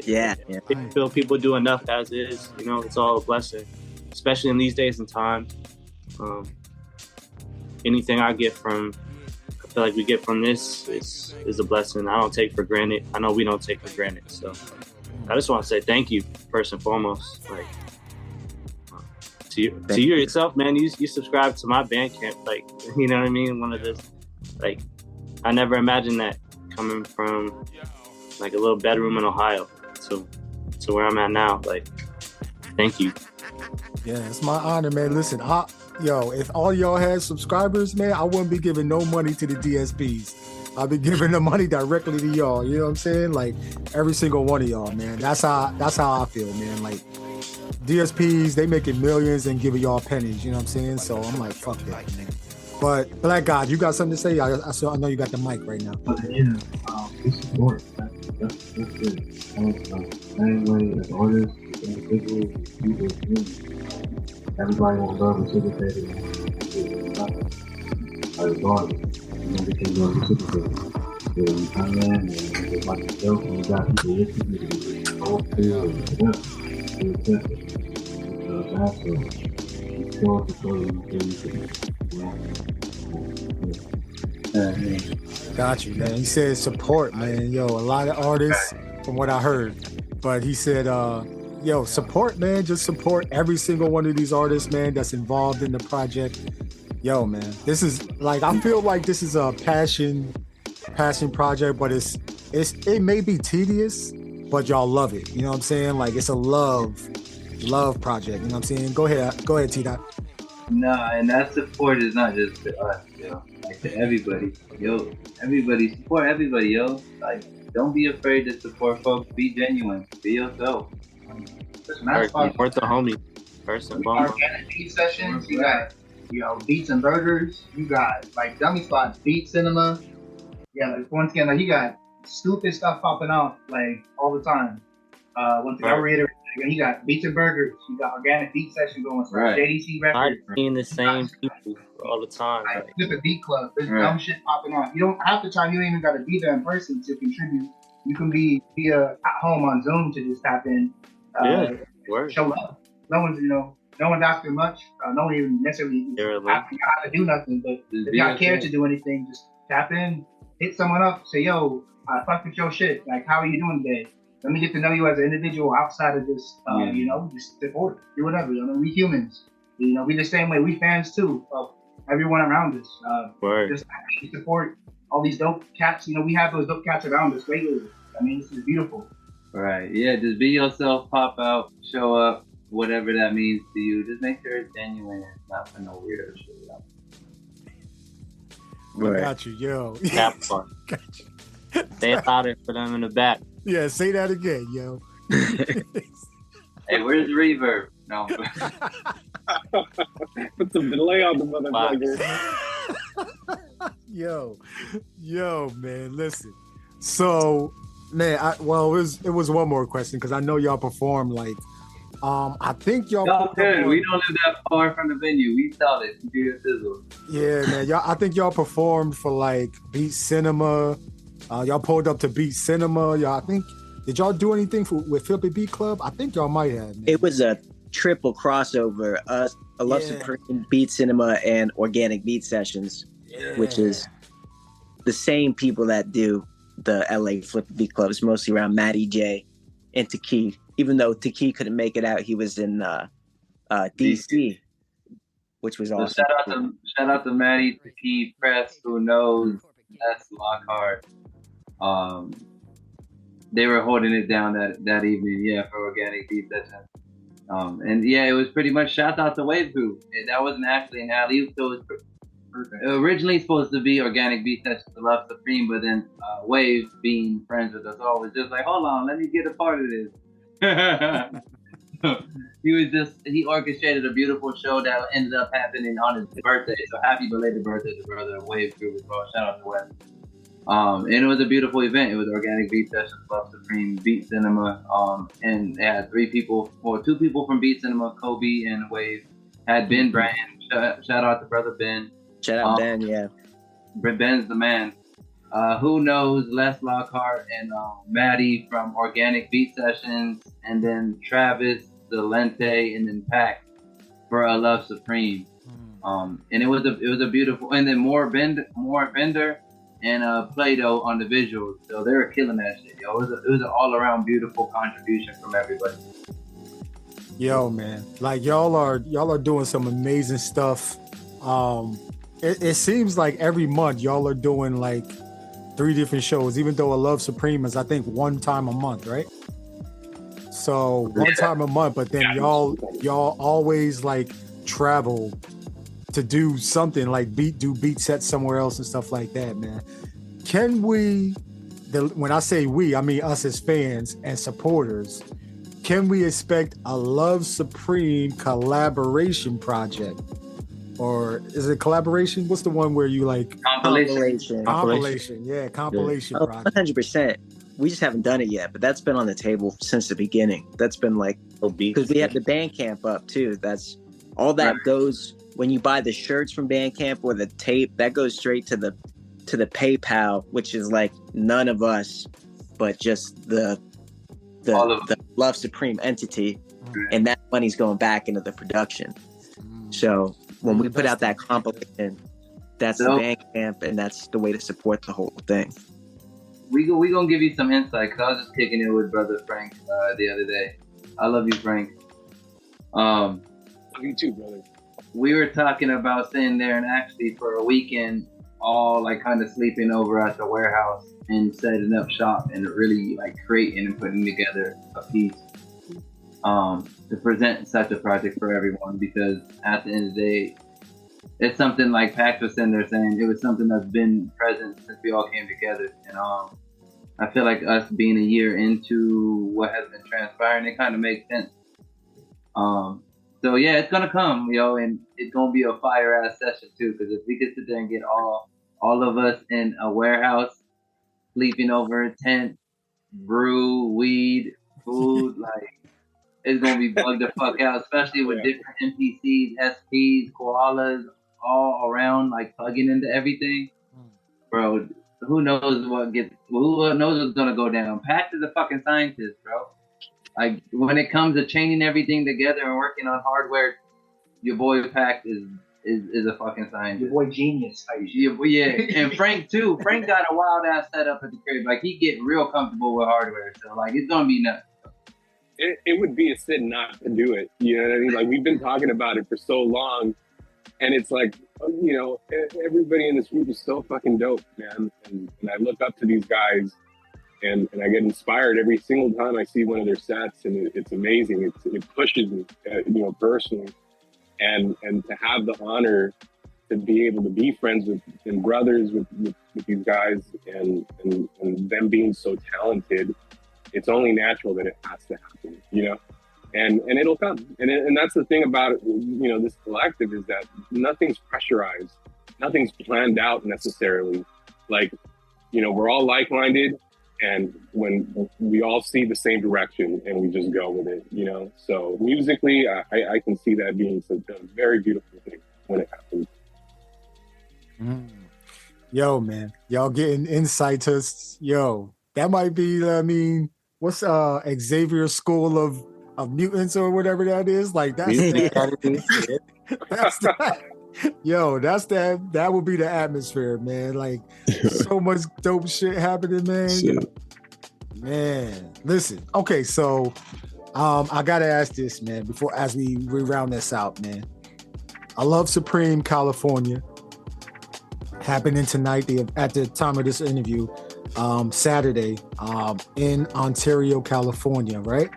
Yeah. I feel people do enough as is. It's all a blessing, especially in these days and times. Anything I feel like we get from this is a blessing. I don't take for granted. I know we don't take for granted. So I just want to say thank you first and foremost. Like to you yourself, man. You subscribe to my Bandcamp, like, you know what I mean. One of the, like, I never imagined that coming from like a little bedroom in Ohio to where I'm at now. Like, thank you. Yeah, it's my honor, man. Listen, if all y'all had subscribers, man, I wouldn't be giving no money to the DSPs. I'll be giving the money directly to y'all. You know what I'm saying? Like, every single one of y'all, man. That's how I feel, man. Like, DSPs, they making millions and giving y'all pennies. You know what I'm saying? So I'm like, fuck that. But Black God, you got something to say? I know you got the mic right now. We support. That's good. Same way as artists, individuals, people, everybody wants love reciprocated. As artists, we can love reciprocated. So you come in and it's like yourself, and you got people with you, the whole field, and you accept it. That's you show up Got you, man. He said support, man. Yo, a lot of artists, from what I heard, but he said, support, man. Just support every single one of these artists, man, that's involved in the project. Yo, man, this is like, I feel like this is a passion project, but it may be tedious, but y'all love it. You know what I'm saying? Like, it's a love project. You know what I'm saying? Go ahead, T-Dot. Nah, and that support is not just to us, like to everybody. Everybody, support everybody, Like, don't be afraid to support folks. Be genuine. Be yourself. Support the homie. First and foremost. Organic beat sessions. You got, Beats and Burgers. You got, like, Dummy Spots, Beat Cinema. Yeah, like, once again, like, you got stupid stuff popping out like all the time. Once again, I reiterate, you got Beats and Burgers, you got Organic Beat Session going, so JDC Records. I've seen the same people all the time. Like Flip Beat Club, there's dumb shit popping out. You don't half the time you don't even got to be there in person to contribute. You can be at home on Zoom to just tap in, show up. No one's asking much. No one even necessarily asking how to do nothing. But if y'all care to do anything, just tap in, hit someone up, say, yo, I fuck with your shit. Like, how are you doing today? Let me get to know you as an individual outside of just, just support, do whatever. We humans. We the same way. We fans too of everyone around us. Just support all these dope cats. We have those dope cats around us regularly. I mean, this is beautiful. Right. Yeah. Just be yourself. Pop out. Show up. Whatever that means to you. Just make sure it's genuine. It's not for no weirdo shit. I got you, yo. That part. Say it louder for them in the back. Yeah, say that again, yo. Hey, where's the reverb? No. Put some delay on the motherfucker. Yo, man, listen. So, man, it was one more question because I know y'all performed like, I think y'all. Good. We don't live that far from the venue. We saw it. Yeah, man. I think y'all performed for like Beat Cinema. Y'all pulled up to Beat Cinema. Did y'all do anything with Philly Beat Club? I think y'all might have. Man. It was a triple crossover. I Love Supreme, Beat Cinema, and Organic Beat Sessions, which is the same people that do the LA Flip Beat Clubs, mostly around Matty J and Taki. Even though Taki couldn't make it out, he was in DC, which was awesome. So shout out to Matty, Taki, Press, Who Knows, that's Lockhart. They were holding it down that evening, for Organic Beat Session. It was pretty much shout out to Wave Crew. That wasn't actually an alley, so it was originally supposed to be Organic Beat Session to Love Supreme, but then Wave, being friends with us all, was just like, hold on, let me get a part of this. He orchestrated a beautiful show that ended up happening on his birthday. So happy belated birthday to brother Wave Crew as well. Shout out to Wave. And it was a beautiful event. It was Organic Beat Sessions, Love Supreme, Beat Cinema, and it had two people from Beat Cinema, Kobe and Wave. Had Ben Brand. Shout out to brother Ben. Shout out Ben, yeah. Ben's the man. Who Knows, Les Lockhart, and Maddie from Organic Beat Sessions, and then Travis, Gldnmnd, and then Pac for Love Supreme. And it was a beautiful, and then more Bender and Play-Doh on the visuals. So they were killing that shit, yo. It was an all around beautiful contribution from everybody. Yo, man, like y'all are doing some amazing stuff. It seems like every month y'all are doing like 3 different shows, even though A Love Supreme is, I think, one time a month, right? So one time a month, but then y'all always like travel to do something like do beat sets somewhere else and stuff like that, man. Can we, when I say we, I mean us as fans and supporters, can we expect a Love Supreme collaboration project? Or is it collaboration? What's the one where you like compilation? Yeah, compilation project. 100%. We just haven't done it yet, but that's been on the table since the beginning. That's been like, because we have the Bandcamp up too. That's all that goes when you buy the shirts from Bandcamp or the tape. That goes straight to the PayPal, which is like none of us, but just the Love Supreme entity, and that money's going back into the production. So when we put out that compilation, that's the Bandcamp, and that's the way to support the whole thing. We gonna give you some insight, because I was just kicking it with brother Frank the other day. I love you, Frank. You too, brother. We were talking about sitting there and actually for a weekend, all like kind of sleeping over at the warehouse and setting up shop and really like creating and putting together a piece to present such a project for everyone, because at the end of the day, it's something like Pax was sitting there saying, it was something that's been present since we all came together. And I feel like us being a year into what has been transpiring, it kind of makes sense. So yeah, it's gonna come, and it's gonna be a fire ass session too, because if we could sit there and get all of us in a warehouse sleeping over a tent, brew, weed, food. Like, it's gonna be bugged the fuck out, especially with different NPCs, SPs, koalas all around, like plugging into everything. Bro, who knows who knows what's gonna go down? Pax is a fucking scientist, bro. Like, when it comes to chaining everything together and working on hardware, your boy Pax is a fucking scientist. Your boy genius. Yeah, and Frank too. Frank got a wild ass setup at the crib. Like, he get real comfortable with hardware, so like it's gonna be nuts. It would be a sin not to do it. You know what I mean? Like, we've been talking about it for so long, and it's like, you know, everybody in this group is so fucking dope, man. And I look up to these guys, and I get inspired every single time I see one of their sets, and it's amazing. It pushes me, you know, personally, and to have the honor to be able to be friends with and brothers with these guys, and them being so talented. It's only natural that it has to happen, you know, and it'll come. And that's the thing about, you know, this collective, is that nothing's pressurized, nothing's planned out necessarily. Like, you know, we're all like-minded, and when we all see the same direction and we just go with it, you know. So musically, I can see that being a very beautiful thing when it happens. Yo, man, y'all getting insight to, yo, that might be, I mean, what's Xavier's School of Mutants or whatever that is? Like, that's that. That's that. Yo, that's that would be the atmosphere, man. Like, so much dope shit happening, man. Man, listen. Okay, so I gotta ask this, man, before as we round this out, man. I Love Supreme California happening tonight. At the time of this interview, Saturday, in Ontario, California, right?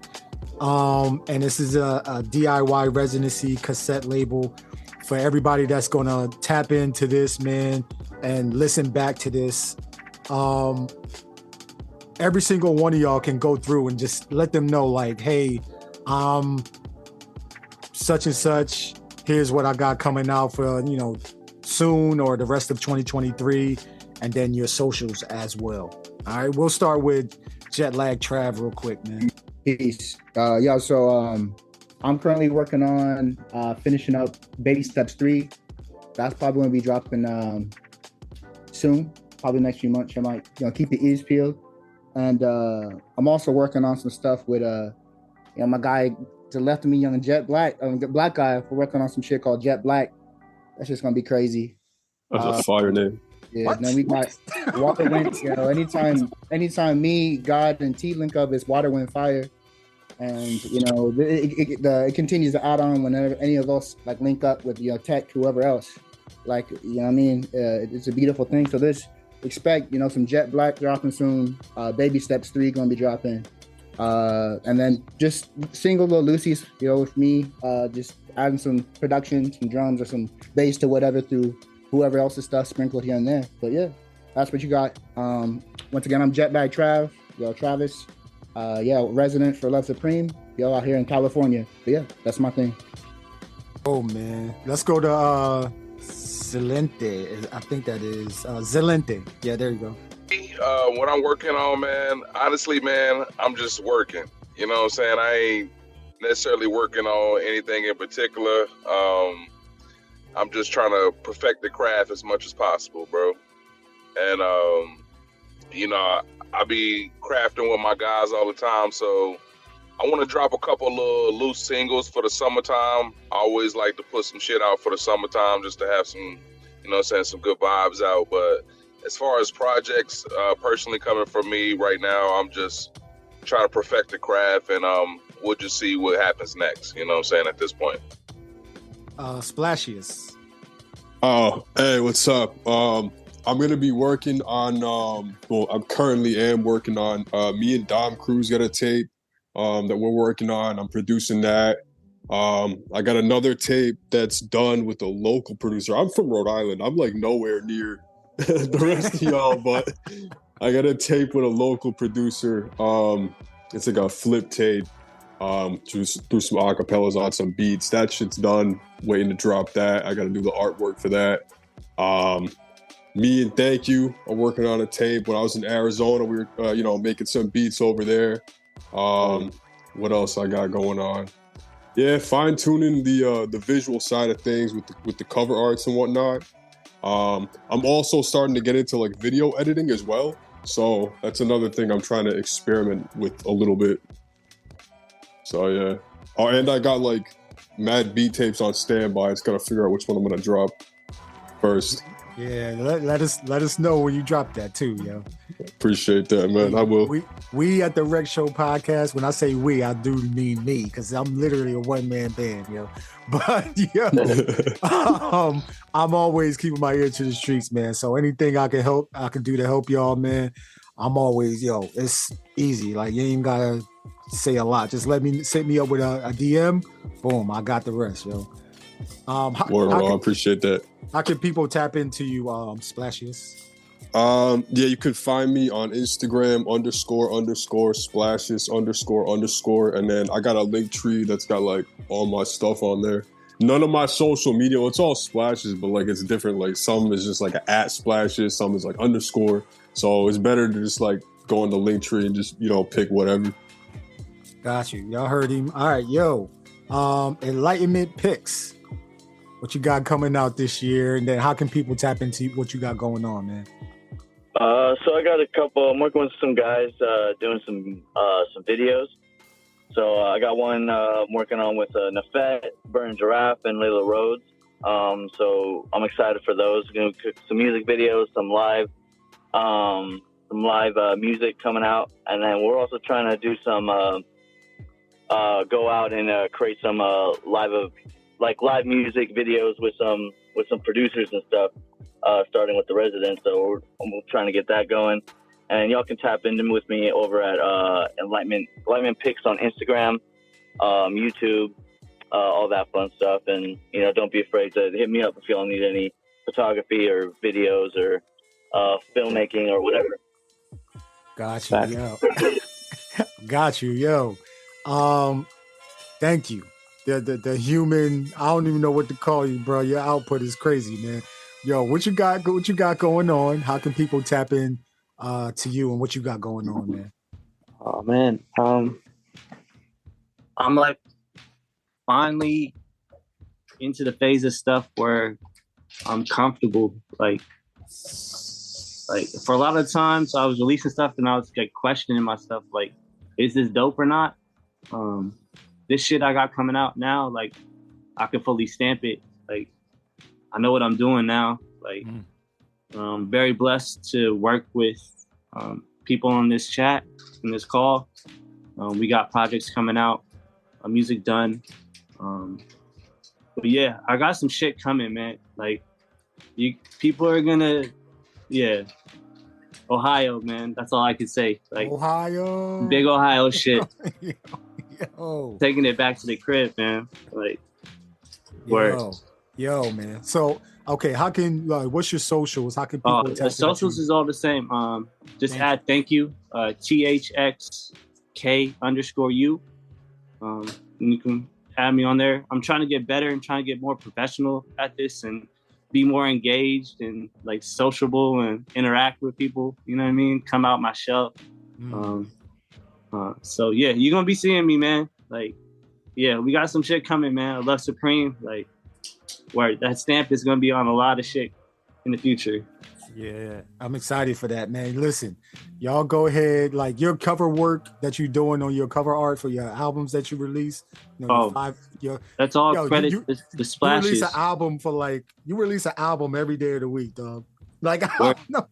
And this is a DIY residency cassette label for everybody that's gonna tap into this, man, and listen back to this. Every single one of y'all can go through and just let them know, like, hey, such and such, here's what I got coming out for, you know, soon or the rest of 2023, and then your socials as well. All right, we'll start with Jet Lag Trav real quick, man. Peace. Yeah, so I'm currently working on finishing up Baby Steps 3. That's probably going to be dropping soon, probably next few months. I might, you know, keep the ears peeled. And I'm also working on some stuff with you know, my guy to the left of me, young Jet Black, Black guy. We're working on some shit called Jet Black. That's just gonna be crazy. That's a fire name. Yeah. What? Then we got Water Wind. You know, anytime me, God, and T link up, it's Water Wind Fire. And you know, it continues to add on whenever any of us like link up with, you know, Tech, whoever else. Like, you know what I mean? It's a beautiful thing. So expect, you know, some Jet Black dropping soon. Baby Steps 3 gonna be dropping. And then just single Lil Lucy's, you know, with me, just adding some production, some drums or some bass to whatever through whoever else's stuff sprinkled here and there. But yeah, that's what you got. Once again, I'm Jetbag Trav, yo, Travis. Yeah, resident for Love Supreme, yo, out here in California. But yeah, that's my thing. Oh man, let's go to Gldnmnd. I think that is Gldnmnd. Yeah, there you go. What I'm working on, man, honestly, man, I'm just working. You know what I'm saying? I ain't necessarily working on anything in particular. I'm just trying to perfect the craft as much as possible, bro. And, you know, I be crafting with my guys all the time, so I want to drop a couple of loose singles for the summertime. I always like to put some shit out for the summertime just to have some, you know what I'm saying, some good vibes out. But as far as projects personally coming from me right now, I'm just trying to perfect the craft, and we'll just see what happens next, you know what I'm saying, at this point. Splashiest. Oh, hey, what's up? I'm going to be working on, well, I'm currently working on, me and Dom Cruz got a tape that we're working on. I'm producing that. I got another tape that's done with a local producer. I'm from Rhode Island. I'm like nowhere near the rest of y'all, but I got a tape with a local producer. It's like a flip tape. Just threw some acapellas on some beats. That shit's done. Waiting to drop that. I got to do the artwork for that. me and Thank You are working on a tape. When I was in Arizona, we were making some beats over there. What else I got going on? Yeah, fine tuning the visual side of things with the cover arts and whatnot. I'm also starting to get into like video editing as well. So that's another thing I'm trying to experiment with a little bit. So yeah. Oh, and I got like mad beat tapes on standby. I just gotta figure out which one I'm gonna drop first. Yeah, let us know when you drop that too, yo. Appreciate that, man. I will. We at the Rec Show podcast. When I say we, I do mean me, because I'm literally a one-man band, yo. But I'm always keeping my ear to the streets, man. So anything I can do to help y'all, man. I'm always, it's easy. Like you ain't gotta say a lot. Just set me up with a DM. Boom, I got the rest, yo. I appreciate that. How can people tap into you, Splashes? Yeah, you could find me on Instagram __splashes __, and then I got a link tree that's got like all my stuff on there. None of my social media, it's all Splashes, but like it's different. Like some is just like an @splashes, some is like _. So it's better to just like go on the link tree and just pick whatever. Got you. Y'all heard him. All right, yo. Enlightenment Picks. What you got coming out this year, and then how can people tap into what you got going on, man? So I got a couple. I'm working with some guys doing some videos. So I got one I'm working on with Nafet, Burn Giraffe, and Layla Rhodes. So I'm excited for those. Going to cook some music videos, some live music coming out, and then we're also trying to do some go out and create some live music videos with some producers and stuff, starting with the residents. So I'm trying to get that going, and y'all can tap into with me over at Enlightenment Pics on Instagram, YouTube, all that fun stuff. And don't be afraid to hit me up if y'all need any photography or videos or filmmaking or whatever. Got you, yo. Got you, yo. Thank you. The human, I don't even know what to call you, bro. Your output is crazy, man. Yo, what you got going on? How can people tap in to you and what you got going on, man? Oh man. I'm like finally into the phase of stuff where I'm comfortable. Like for a lot of times I was releasing stuff and I was like questioning myself, like, is this dope or not? This shit I got coming out now, like I can fully stamp it. Like I know what I'm doing now. Like very blessed to work with people on this chat, in this call. We got projects coming out, music done. But yeah, I got some shit coming, man. Like people are gonna, Ohio, man. That's all I can say. Like Ohio, big Ohio shit. Yo. Taking it back to the crib, man. Like, words. Yo, man. So, okay, how can what's your socials? How can people? The socials is all the same. Just add thank you, THXK_U. And you can add me on there. I'm trying to get better and trying to get more professional at this and be more engaged and like sociable and interact with people. You know what I mean? Come out my shell. So yeah, you're gonna be seeing me, man. Like, yeah, we got some shit coming, man. I love Supreme. Like, where that stamp is gonna be on a lot of shit in the future. Yeah, I'm excited for that, man. Listen, y'all go ahead, like your cover work that you're doing on your cover art for your albums that you release. That's all credit the Splashes. You release an album every day of the week, dog. Like I don't know.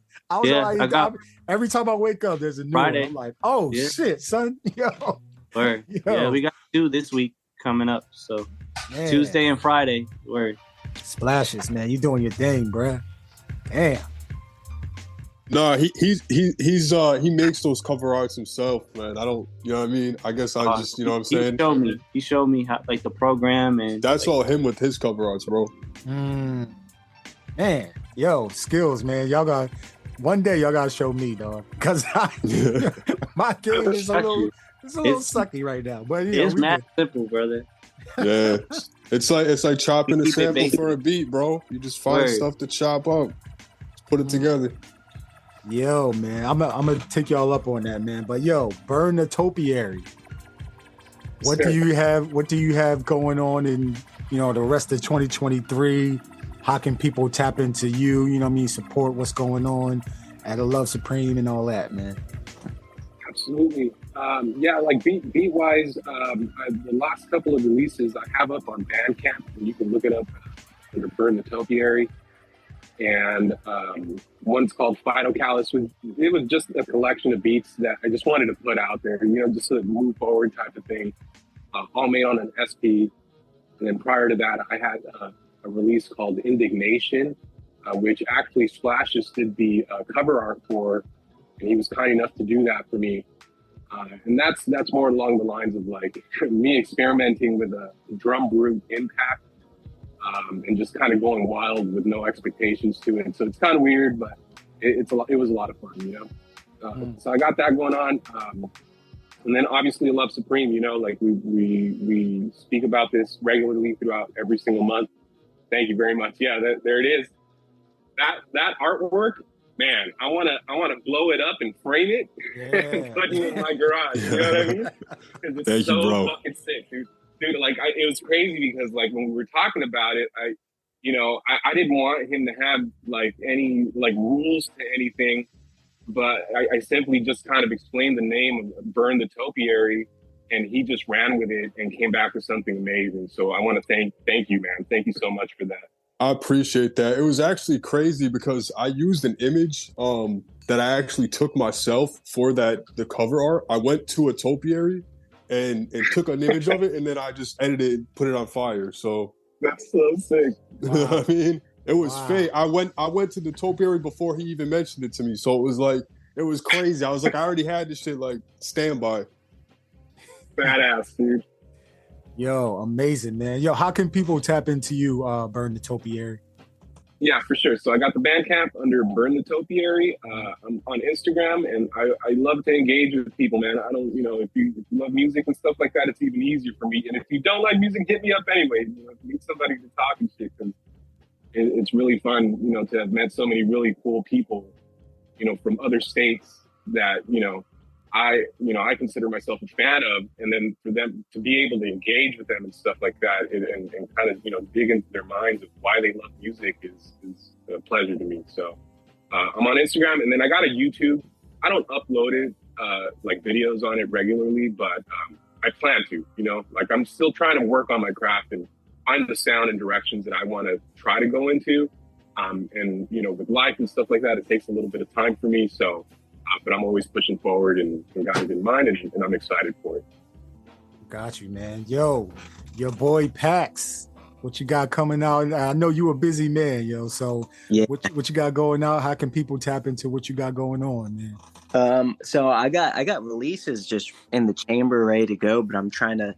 Every time I wake up, there's a new Friday. one. I'm like, oh shit, son. Yo. Word. Yeah, we got 2 this week coming up. So man. Tuesday and Friday. Word. Splashes, man. You doing your thing, bruh. Damn. No, he makes those cover arts himself, man. I don't, you know what I mean? I guess I just, you know what I'm saying? He showed me how, like, the program, and that's all him with his cover arts, bro. Man, yo, skills, man. One day y'all gotta show me, dog. Cause my game is a little sucky right now. But it's mad simple, brother. Yeah. It's like chopping a sample for a beat, bro. You just find stuff to chop up. It's put it together. Yo, man, I'm gonna take y'all up on that, man. But yo, Burn the Topiary. What do you have? What do you have going on in the rest of 2023? How can people tap into you? You know what I mean? Support what's going on at A Love Supreme and all that, man. Absolutely. Yeah, like beat wise, the last couple of releases I have up on Bandcamp, and you can look it up under Burn the Topiary. And one's called Fido Callus. It was just a collection of beats that I just wanted to put out there, just a move forward type of thing, all made on an SP. And then prior to that, I had a release called Indignation, which actually Splashes did the cover art for, and he was kind enough to do that for me. And that's more along the lines of like me experimenting with a drum brute impact. And just kind of going wild with no expectations to it. So it's kind of weird, but it was a lot of fun, So I got that going on. And then obviously Love Supreme, like we speak about this regularly throughout every single month. Thank you very much. Yeah, there it is. That artwork, man, I wanna blow it up and frame it and put it in my garage. You know what I mean? Because it's Thank you, bro. Fucking sick, dude. Dude, it was crazy because when we were talking about it, I didn't want him to have any rules to anything, but I simply just kind of explained the name of Burn the Topiary, and he just ran with it and came back with something amazing. So I want to thank you, man. Thank you so much for that. I appreciate that. It was actually crazy because I used an image that I actually took myself for the cover art. I went to a topiary and took an image of it, and then I just edited it, put it on fire. So that's so sick. Wow. I mean, it was fake. I went to the topiary before he even mentioned it to me. So it was crazy. I was like, I already had this shit standby. Badass, dude. Yo, amazing, man. Yo, how can people tap into you, Burn the Topiary? Yeah, for sure. So I got the Bandcamp under Burn the Topiary. I'm on Instagram, and I love to engage with people, man. I don't, if you love music and stuff like that, it's even easier for me. And if you don't like music, hit me up anyway. Meet somebody to talk and shit, because it's really fun, to have met so many really cool people, from other states that, I consider myself a fan of, and then for them to be able to engage with them and stuff like that, and kind of dig into their minds of why they love music is a pleasure to me. So I'm on Instagram, and then I got a YouTube. I don't upload it videos on it regularly, but I plan to. I'm still trying to work on my craft and find the sound and directions that I want to try to go into. And with life and stuff like that, it takes a little bit of time for me. So. But I'm always pushing forward and got it in mind, and I'm excited for it. Got you, man. Yo, your boy Pax, what you got coming out? I know you a busy man, yo. So yeah. what you got going out? How can people tap into what you got going on, man? So I got releases just in the chamber ready to go, but I'm trying to,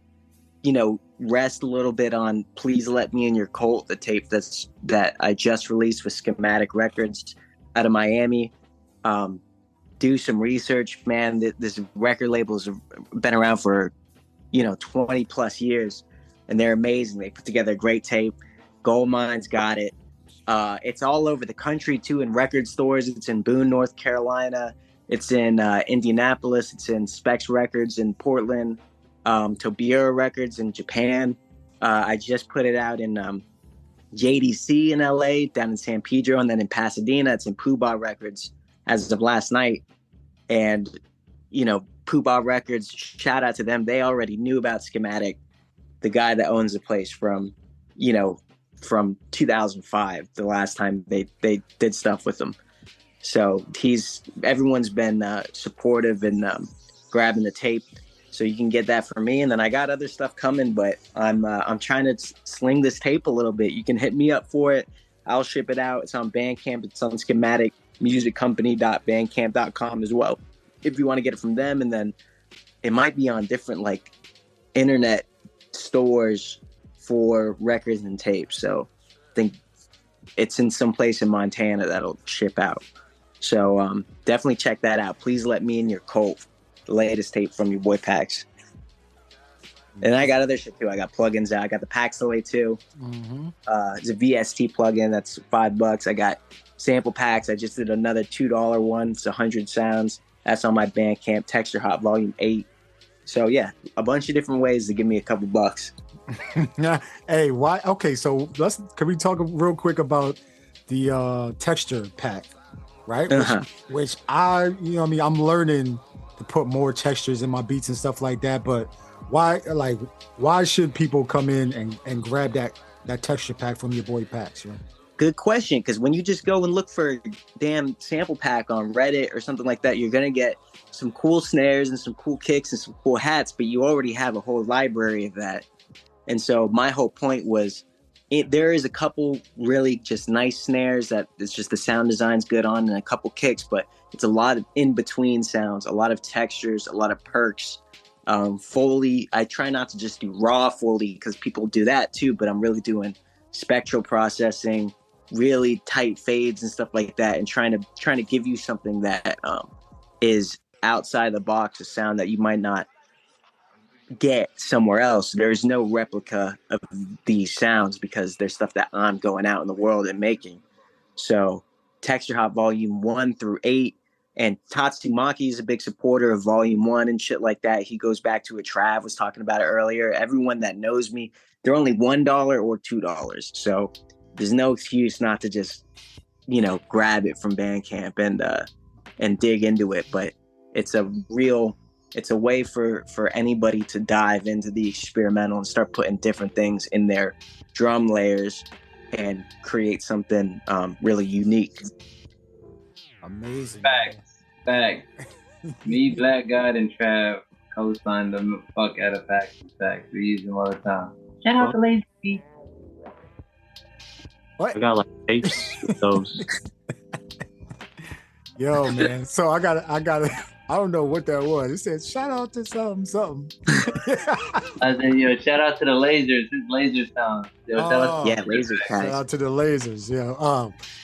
rest a little bit on Please Let Me In Your Cult, the tape that I just released with Schematic Records out of Miami. Do some research, man. This record labels have been around for 20 plus years, and they're amazing. They put together a great tape. Gldnmnd's got it. It's all over the country too, in record stores. It's in Boone, North Carolina. It's in Indianapolis. It's in Specs Records in Portland, Tobira Records in Japan. I just put it out in JDC in LA, down in San Pedro, and then in Pasadena, it's in Poobah Records as of last night. And, Poobah Records, shout out to them. They already knew about Schematic, the guy that owns the place from 2005, the last time they did stuff with him. So everyone's been supportive and grabbing the tape. So you can get that from me. And then I got other stuff coming, but I'm trying to sling this tape a little bit. You can hit me up for it. I'll ship it out. It's on Bandcamp. It's on Schematic musiccompany.bandcamp.com as well, if you want to get it from them. And then it might be on different internet stores for records and tapes. So I think it's in some place in Montana that'll ship out. So definitely check that out. Please Let Me In Your Cult, the latest tape from your boy Pax. And I got other shit too. I got plugins out. I got the Paxaway too. Mm-hmm. It's a VST plugin that's $5. I got sample packs. I just did another $2 one. It's 100 sounds. That's on my Bandcamp. Texture Hop Volume 8. So yeah, a bunch of different ways to give me a couple bucks. Hey, why? Okay, so can we talk real quick about the texture pack, right? Which I, I'm learning to put more textures in my beats and stuff like that. But why should people come in and grab that texture pack from your boy Pax? Right? Good question, because when you just go and look for a damn sample pack on Reddit or something like that, you're gonna get some cool snares and some cool kicks and some cool hats, but you already have a whole library of that. And so my whole point was, there is a couple really just nice snares that it's just the sound design's good on, and a couple kicks, but it's a lot of in-between sounds, a lot of textures, a lot of perks. Foley, I try not to just do raw Foley because people do that too, but I'm really doing spectral processing, really tight fades and stuff like that, and trying to give you something that is outside the box, a sound that you might not get somewhere else. There's no replica of these sounds because there's stuff that I'm going out in the world and making. So Texture Hop Volume 1 through 8, and Tatsumaki is a big supporter of Volume 1 and shit like that. He goes back to what Trav was talking about it earlier. Everyone that knows me, they're only $1 or $2. So there's no excuse not to just, grab it from Bandcamp and dig into it. But it's a way for anybody to dive into the experimental and start putting different things in their drum layers and create something really unique. Amazing. Fact. Me, Black God, and Trav co-signed the fuck out of Pax. We use them all the time. Shout out to Lazy P. What? I got like tapes with those. Yo, man. So I got I don't know what that was. It said shout out to something. I said, yo, shout out to the lasers. This laser sound. Laser Pax. Shout out to the lasers.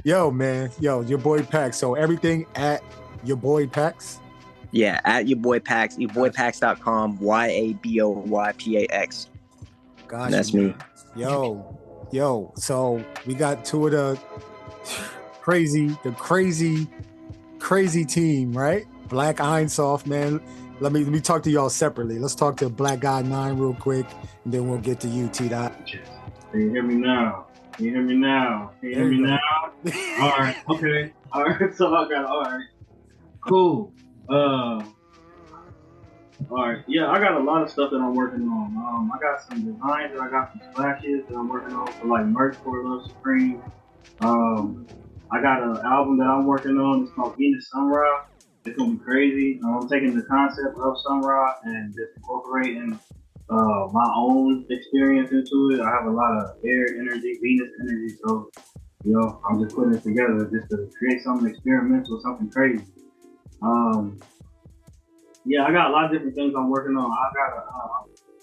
Yo, man. Yo, your boy Pax. So everything at your boy Pax? Yeah, at your boy Pax, yourboypax.com, YABOYPAX. Gosh, that's me. Yo. So we got two of the crazy team, right? Black Ironsoft, man. Let me talk to y'all separately. Let's talk to Black Gldnmnd real quick, and then we'll get to you, T-Dot. Can you hear me now? All right, okay. All right, so all right. Cool. All right, yeah, I got a lot of stuff that I'm working on. I got some designs and I got some splashes that I'm working on for like merch for Love Supreme. I got an album that I'm working on. It's called Venus Sunrise. It's gonna be crazy. I'm taking the concept of Sunrise and just incorporating my own experience into it. I have a lot of air energy, Venus energy, so I'm just putting it together just to create something experimental, something crazy. Yeah, I got a lot of different things I'm working on.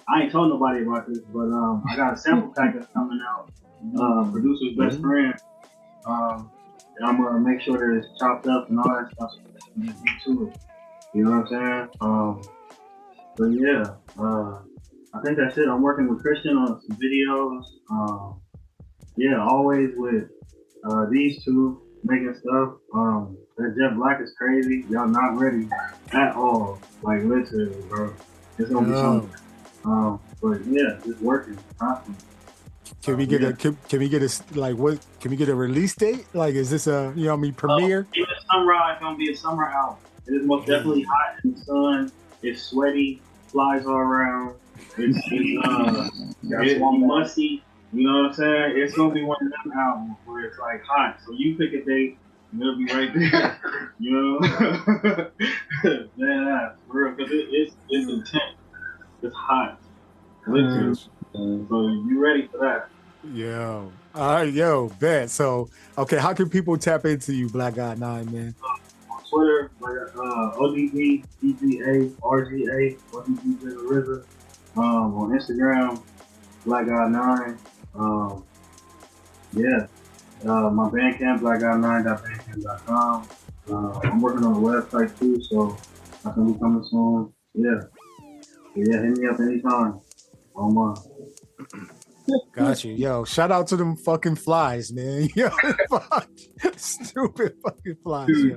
I ain't told nobody about this, but I got a sample pack that's coming out. Producer's best friend. And I'm gonna make sure that it's chopped up and all that stuff so that we can get to it. You know what I'm saying? But yeah, I think that's it. I'm working with Christian on some videos. Always with these two making stuff. That Jeff Black is crazy. Y'all not ready at all. Like literally, bro. It's gonna be something. But yeah, it's working constantly. Can we get a release date? Like, is this a premiere? It's gonna be a summer album. It is most definitely hot in the sun. It's sweaty, flies all around. It's musty. You know what I'm saying? It's gonna be one of them albums where it's like hot. So you pick a date and it'll be right there. Man, for real, because it's intense. It's hot. Literally. So you ready for that? Bet. So, okay, how can people tap into you, Black Gldnmnd, man? On Twitter, ODB, DGA, RGA, ODB to the River. On Instagram, Black Gldnmnd. My Bandcamp, blackgldnmnd.bandcamp.com. I'm working on a website too, so I can be coming soon. Yeah, hit me up anytime. Oh my. Got you. Yo, shout out to them fucking flies, man. Yo, fuck. Stupid fucking flies. Yo.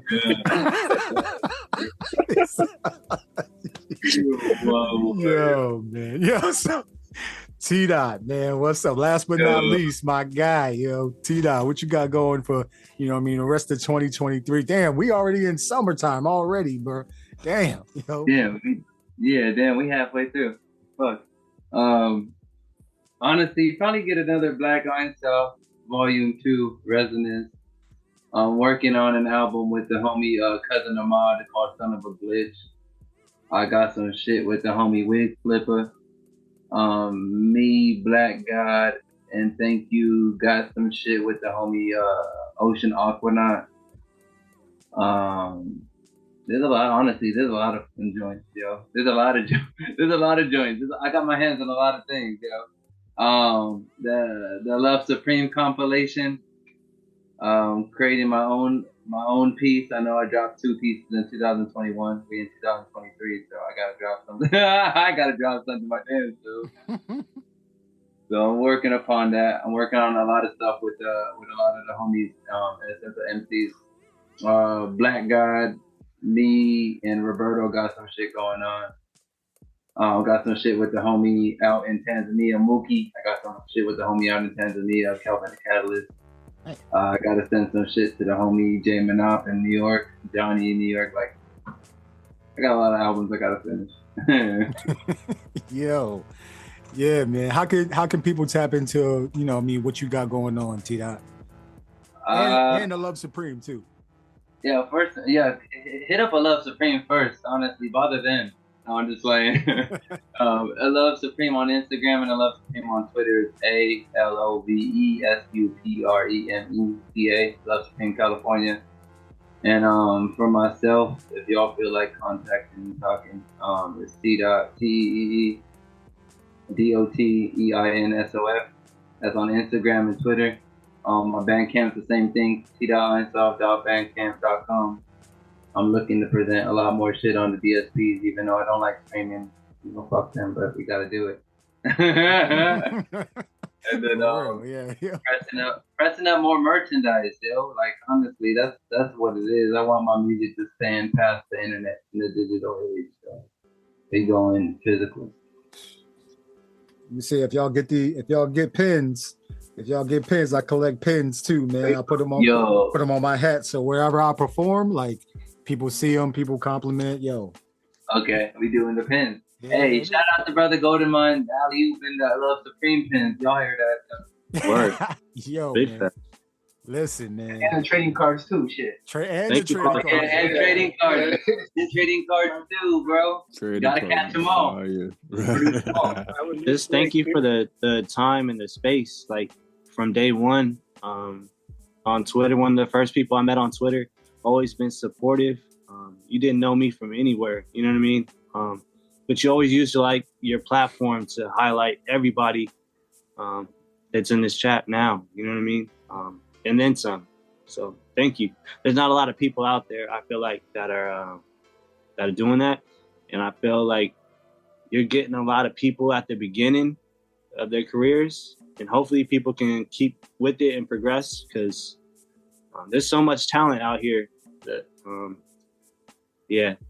Yo, man. Yo, so T-Dot, man, what's up? Last but not least, my guy, yo, T-Dot, what you got going for, the rest of 2023? Damn, we already in summertime already, bro. Damn, yo. Damn, we halfway through. Fuck. Honestly, probably get another Black Iron South Volume 2 Resonance. I'm working on an album with the homie Cousin Ahmad called Son of a Glitch. I got some shit with the homie Wig Flipper. Me, Black God, and Thank You got some shit with the homie Ocean Aquanaut. There's a lot, honestly, there's a lot of joints, yo. There's a lot of joints. I got my hands on a lot of things, yo. The Love Supreme compilation. Creating my own piece. I know I dropped 2 pieces in 2021. We in 2023, so I gotta drop something. I gotta drop something my damn too. So I'm working upon that. I'm working on a lot of stuff with a lot of the homies, the MCs. Black God, me, and Roberto got some shit going on. Got some shit with the homie out in Tanzania, Mookie. I got some shit with the homie out in Tanzania, Kelvin the Catalyst. I gotta send some shit to the homie Jay Manop in New York, Johnny in New York. Like, I got a lot of albums I gotta finish. Yo, yeah, man. How can people tap into what you got going on, T-Dot? And the Love Supreme too. Yeah, hit up a Love Supreme first. Honestly, bother them. No, I'm just playing. A Love Supreme on Instagram and a Love Supreme on Twitter is ALOVESUPREMECA, Love Supreme California. And for myself, if y'all feel like contacting me, talking, it's TEEDOTEINSOF. That's on Instagram and Twitter. My Bandcamp's the same thing, t.insoft.bandcamp.com. I'm looking to present a lot more shit on the DSPs, even though I don't like streaming. Fuck them, but we gotta do it. And then pressing up more merchandise, yo. Like, honestly, that's what it is. I want my music to stand past the internet and the digital age. So they going physical. Let me see if y'all get pins. If y'all get pins, I collect pins too, man. I put them on my hat, so wherever I perform, like, people see them, people compliment, yo. Okay, we doing the pins. Yeah, hey, shout out to brother Gldnmnd, Alley-oop, and the Love Supreme pins. Y'all hear that? Word. Yo, man. Listen, man. And the trading cards too, shit. And trading cards. And trading cards too, bro. Gotta catch them all. Just thank you for the time and the space. Like, from day one, on Twitter, one of the first people I met on Twitter, always been supportive. You didn't know me from anywhere, you know what I mean? But you always use your platform to highlight everybody that's in this chat now, you know what I mean? And then some. So thank you. There's not a lot of people out there, I feel like, that are doing that. And I feel like you're getting a lot of people at the beginning of their careers, and hopefully people can keep with it and progress, because there's so much talent out here that,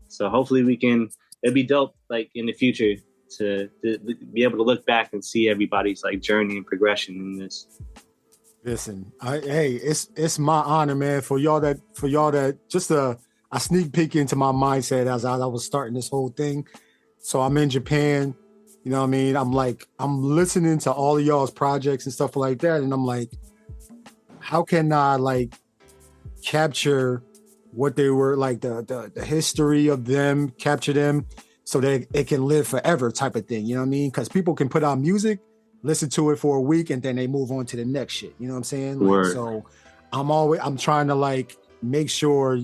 so hopefully it'd be dope, like, in the future to be able to look back and see everybody's, like, journey and progression in this. Listen, it's my honor, man, for y'all that just a sneak peek into my mindset as I was starting this whole thing. So I'm in Japan, you know what I mean? I'm listening to all of y'all's projects and stuff like that, and I'm like, how can I, like, capture what they were, like, the history of them, capture them so that it can live forever type of thing, you know what I mean? Because people can put out music, listen to it for a week, and then they move on to the next shit, you know what I'm saying? Like, so I'm trying to, like, make sure,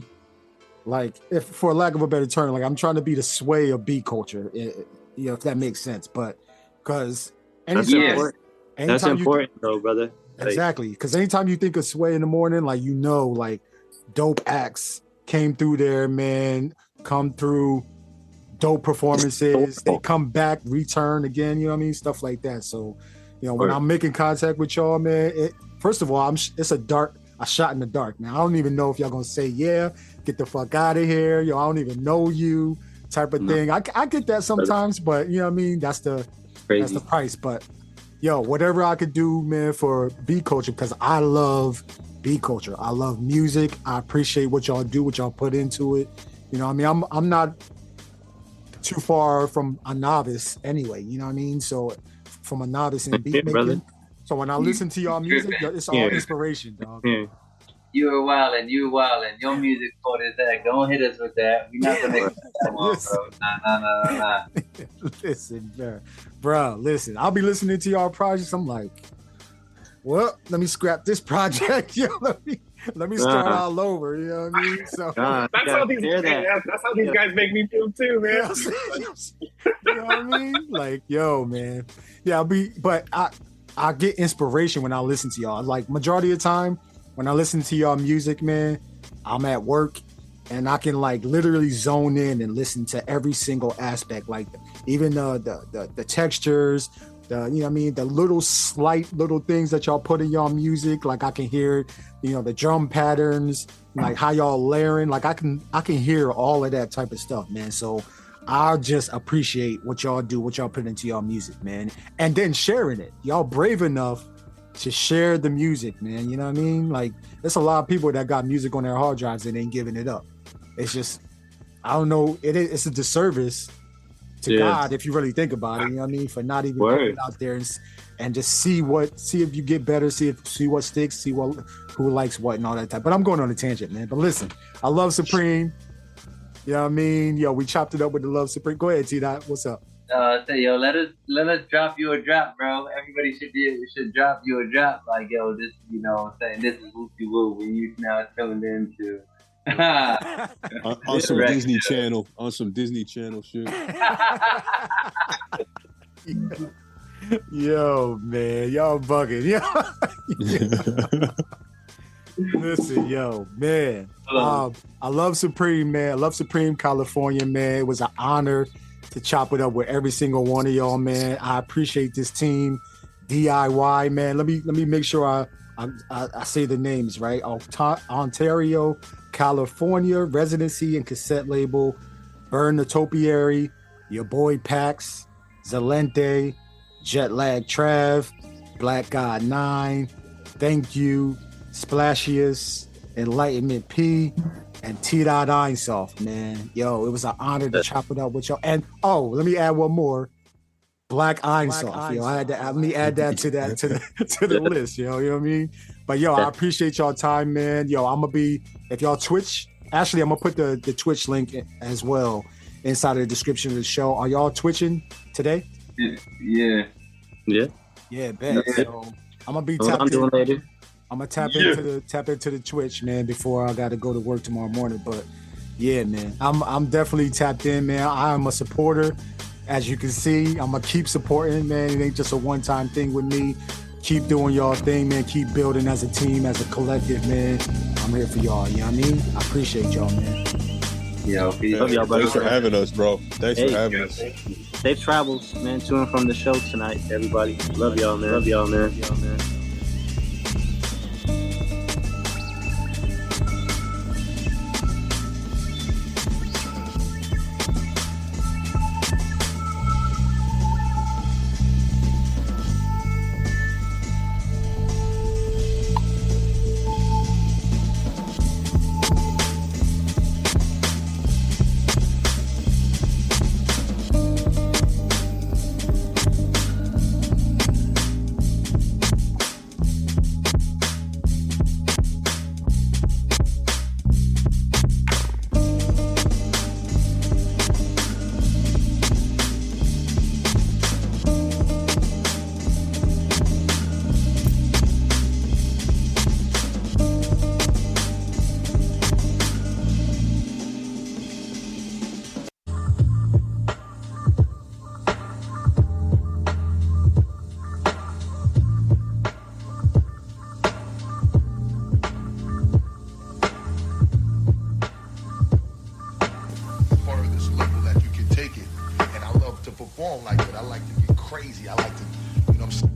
like, if for lack of a better term, like, I'm trying to be the sway of beat culture, you know, if that makes sense. But because that's important though, brother. Exactly, because anytime you think of sway in the morning, like, you know, like, dope acts came through there, man, come through, dope performances. They come back, return again. You know what I mean? Stuff like that. So, you know, when I'm making contact with y'all, man, first of all, it's a shot in the dark. Now I don't even know if y'all gonna say, yeah, get the fuck out of here. Yo, I don't even know you, type of thing. I get that sometimes, but you know what I mean? That's the price. But yo, whatever I could do, man, for beat culture, because I love beat culture. I love music. I appreciate what y'all do, what y'all put into it. You know what I mean? I'm not too far from a novice anyway, you know what I mean? So from a novice in beat making. So when I listen to y'all music, it's all inspiration, dog. You were wildin'. Your music cold as that. Don't hit us with that. We're not gonna make that one, bro. Nah. Listen, bro, listen. I'll be listening to y'all projects. I'm like, well, let me scrap this project. Yo, let me start all over. You know what I mean? So that's how these guys make me feel too, man. You know what I mean? Like, yo, man. Yeah, but I get inspiration when I listen to y'all. Like majority of the time, when I listen to y'all music, man, I'm at work and I can like literally zone in and listen to every single aspect, like even the textures, you know what I mean, the little things that y'all put in y'all music. Like I can hear, you know, the drum patterns, like how y'all layering. Like I can hear all of that type of stuff, man. So I just appreciate what y'all do, what y'all put into y'all music, man, and then sharing it. Y'all brave enough to share the music, man. You know what I mean? Like, there's a lot of people that got music on their hard drives and ain't giving it up. It's just, I don't know. It's a disservice to God if you really think about it. You know what I mean? For not even putting it out there and just see if you get better, see what sticks, see who likes what and all that type. But I'm going on a tangent, man. But listen, I love Supreme. You know what I mean? Yo, we chopped it up with the Love Supreme. Go ahead, T-Dot. What's up? Let us drop you a drop, bro. Everybody should drop you a drop. Like, yo, this, you know what I'm saying, this is Whoopty Woo. We you now tuned into on some Disney Channel. On some Disney Channel shit. Yo, man, y'all bugging. Yo. Listen, yo, man. I love Supreme, man. I love Supreme California, man. It was an honor to chop it up with every single one of y'all, man. I appreciate this team, DIY, man. Let me make sure I say the names right. Ontario, California, residency and cassette label, Burn the Topiary, your boy Pax, Gldnmnd, Jetlag Trav, Black God 9, Thank You, Splashius, Enlightenment P, and T-Dot Einsoft, man. Yo, it was an honor to chop it up with y'all. And let me add one more. Black Einsoft. Yo, let me add that to the list, yo. You know what I mean? But yo, I appreciate y'all time, man. Yo, I'm gonna be, if y'all Twitch, actually I'm gonna put the Twitch link as well inside of the description of the show. Are y'all twitching today? Yeah. Yeah, bet. Yeah. So I'm gonna be tapped in. Later. I'm gonna tap into the Twitch, man, before I gotta go to work tomorrow morning. But yeah, man, I'm definitely tapped in, man. I am a supporter, as you can see. I'm gonna keep supporting, man. It ain't just a one-time thing with me. Keep doing y'all thing, man. Keep building as a team, as a collective, man. I'm here for y'all. You know what I mean? I appreciate y'all, man. Yo, love y'all, buddy. Thanks for having us, bro. Thanks for having us. Safe travels, man, to and from the show tonight, everybody. Love y'all, man. Love y'all, man. perform like that. I like to get crazy. I like to, you know what I'm saying?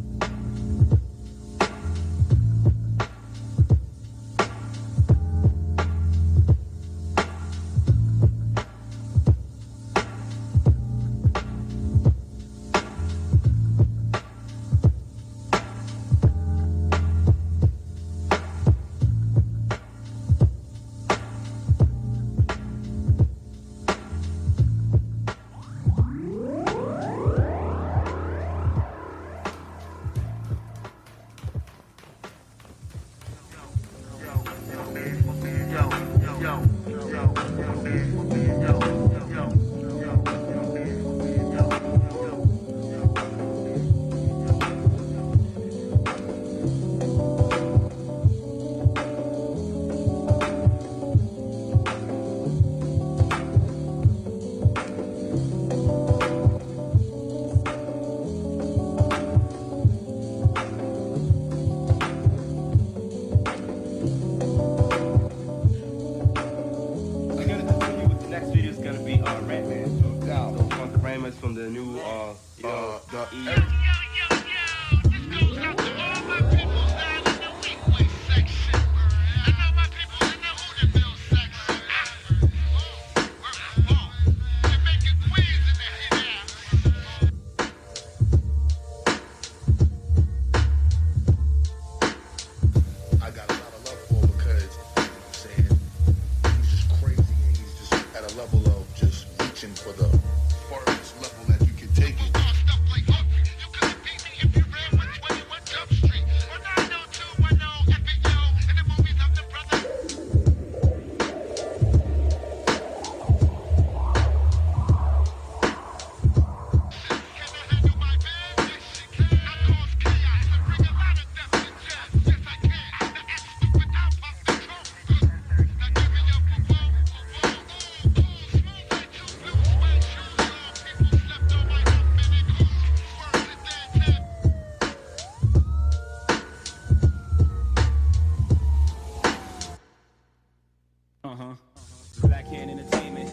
From the new I got a lot of love for him because, you know what I'm saying, he's just crazy and he's just at a level of just reaching for the farthest level that you can take it. Blackhand Entertainment.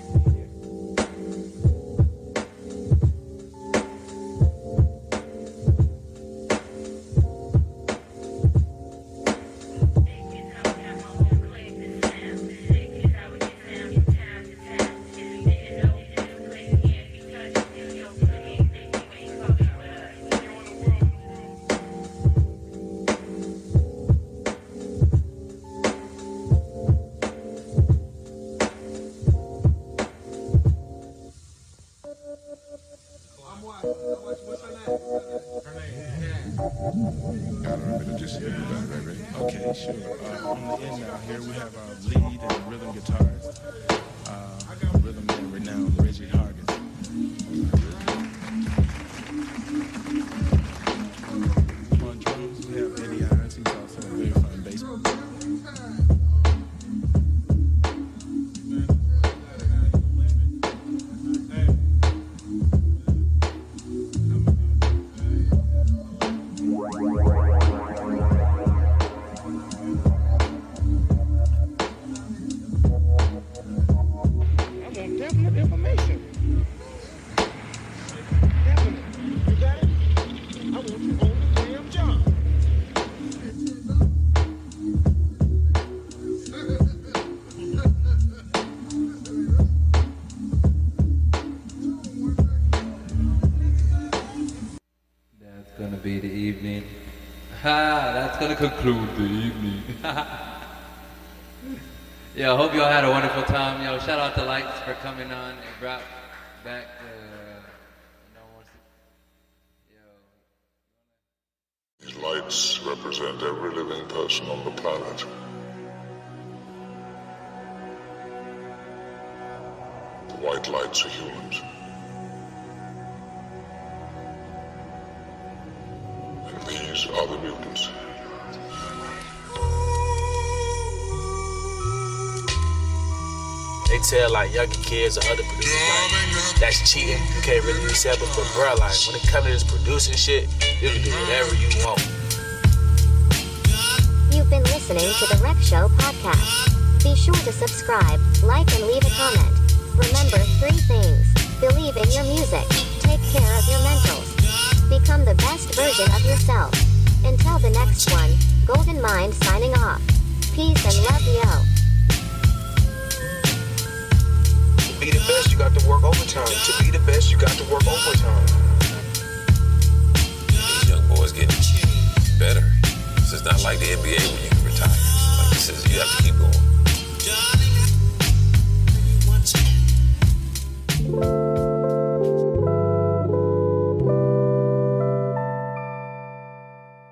Okay, sure. On the end now, here we have our lead and rhythm guitars. Rhythm man renowned Reggie Hargis. On drums, we have Eddie Irons. He's also a very fine bass. Gonna be the evening. That's gonna conclude the evening. Yo, hope y'all had a wonderful time. Yo, shout out to Lights for coming on and brought back These lights represent every living person on the planet. The white lights are humans. And these are the mutants. They tell like younger kids or other producers like that's cheating. You can't really be selfish, but bro, like when it comes to this producing shit, you can do whatever you want. You've been listening to the Rec Show podcast. Be sure to subscribe, like, and leave a comment. Remember 3 things. Believe in your music. Take care of version of yourself. Until the next one, Gldnmnd signing off. Peace and love, yo. To be the best, you got to work overtime. To be the best, you got to work overtime. These young boys getting better. This is not like the NBA where you can retire. Like this is, you have to keep going.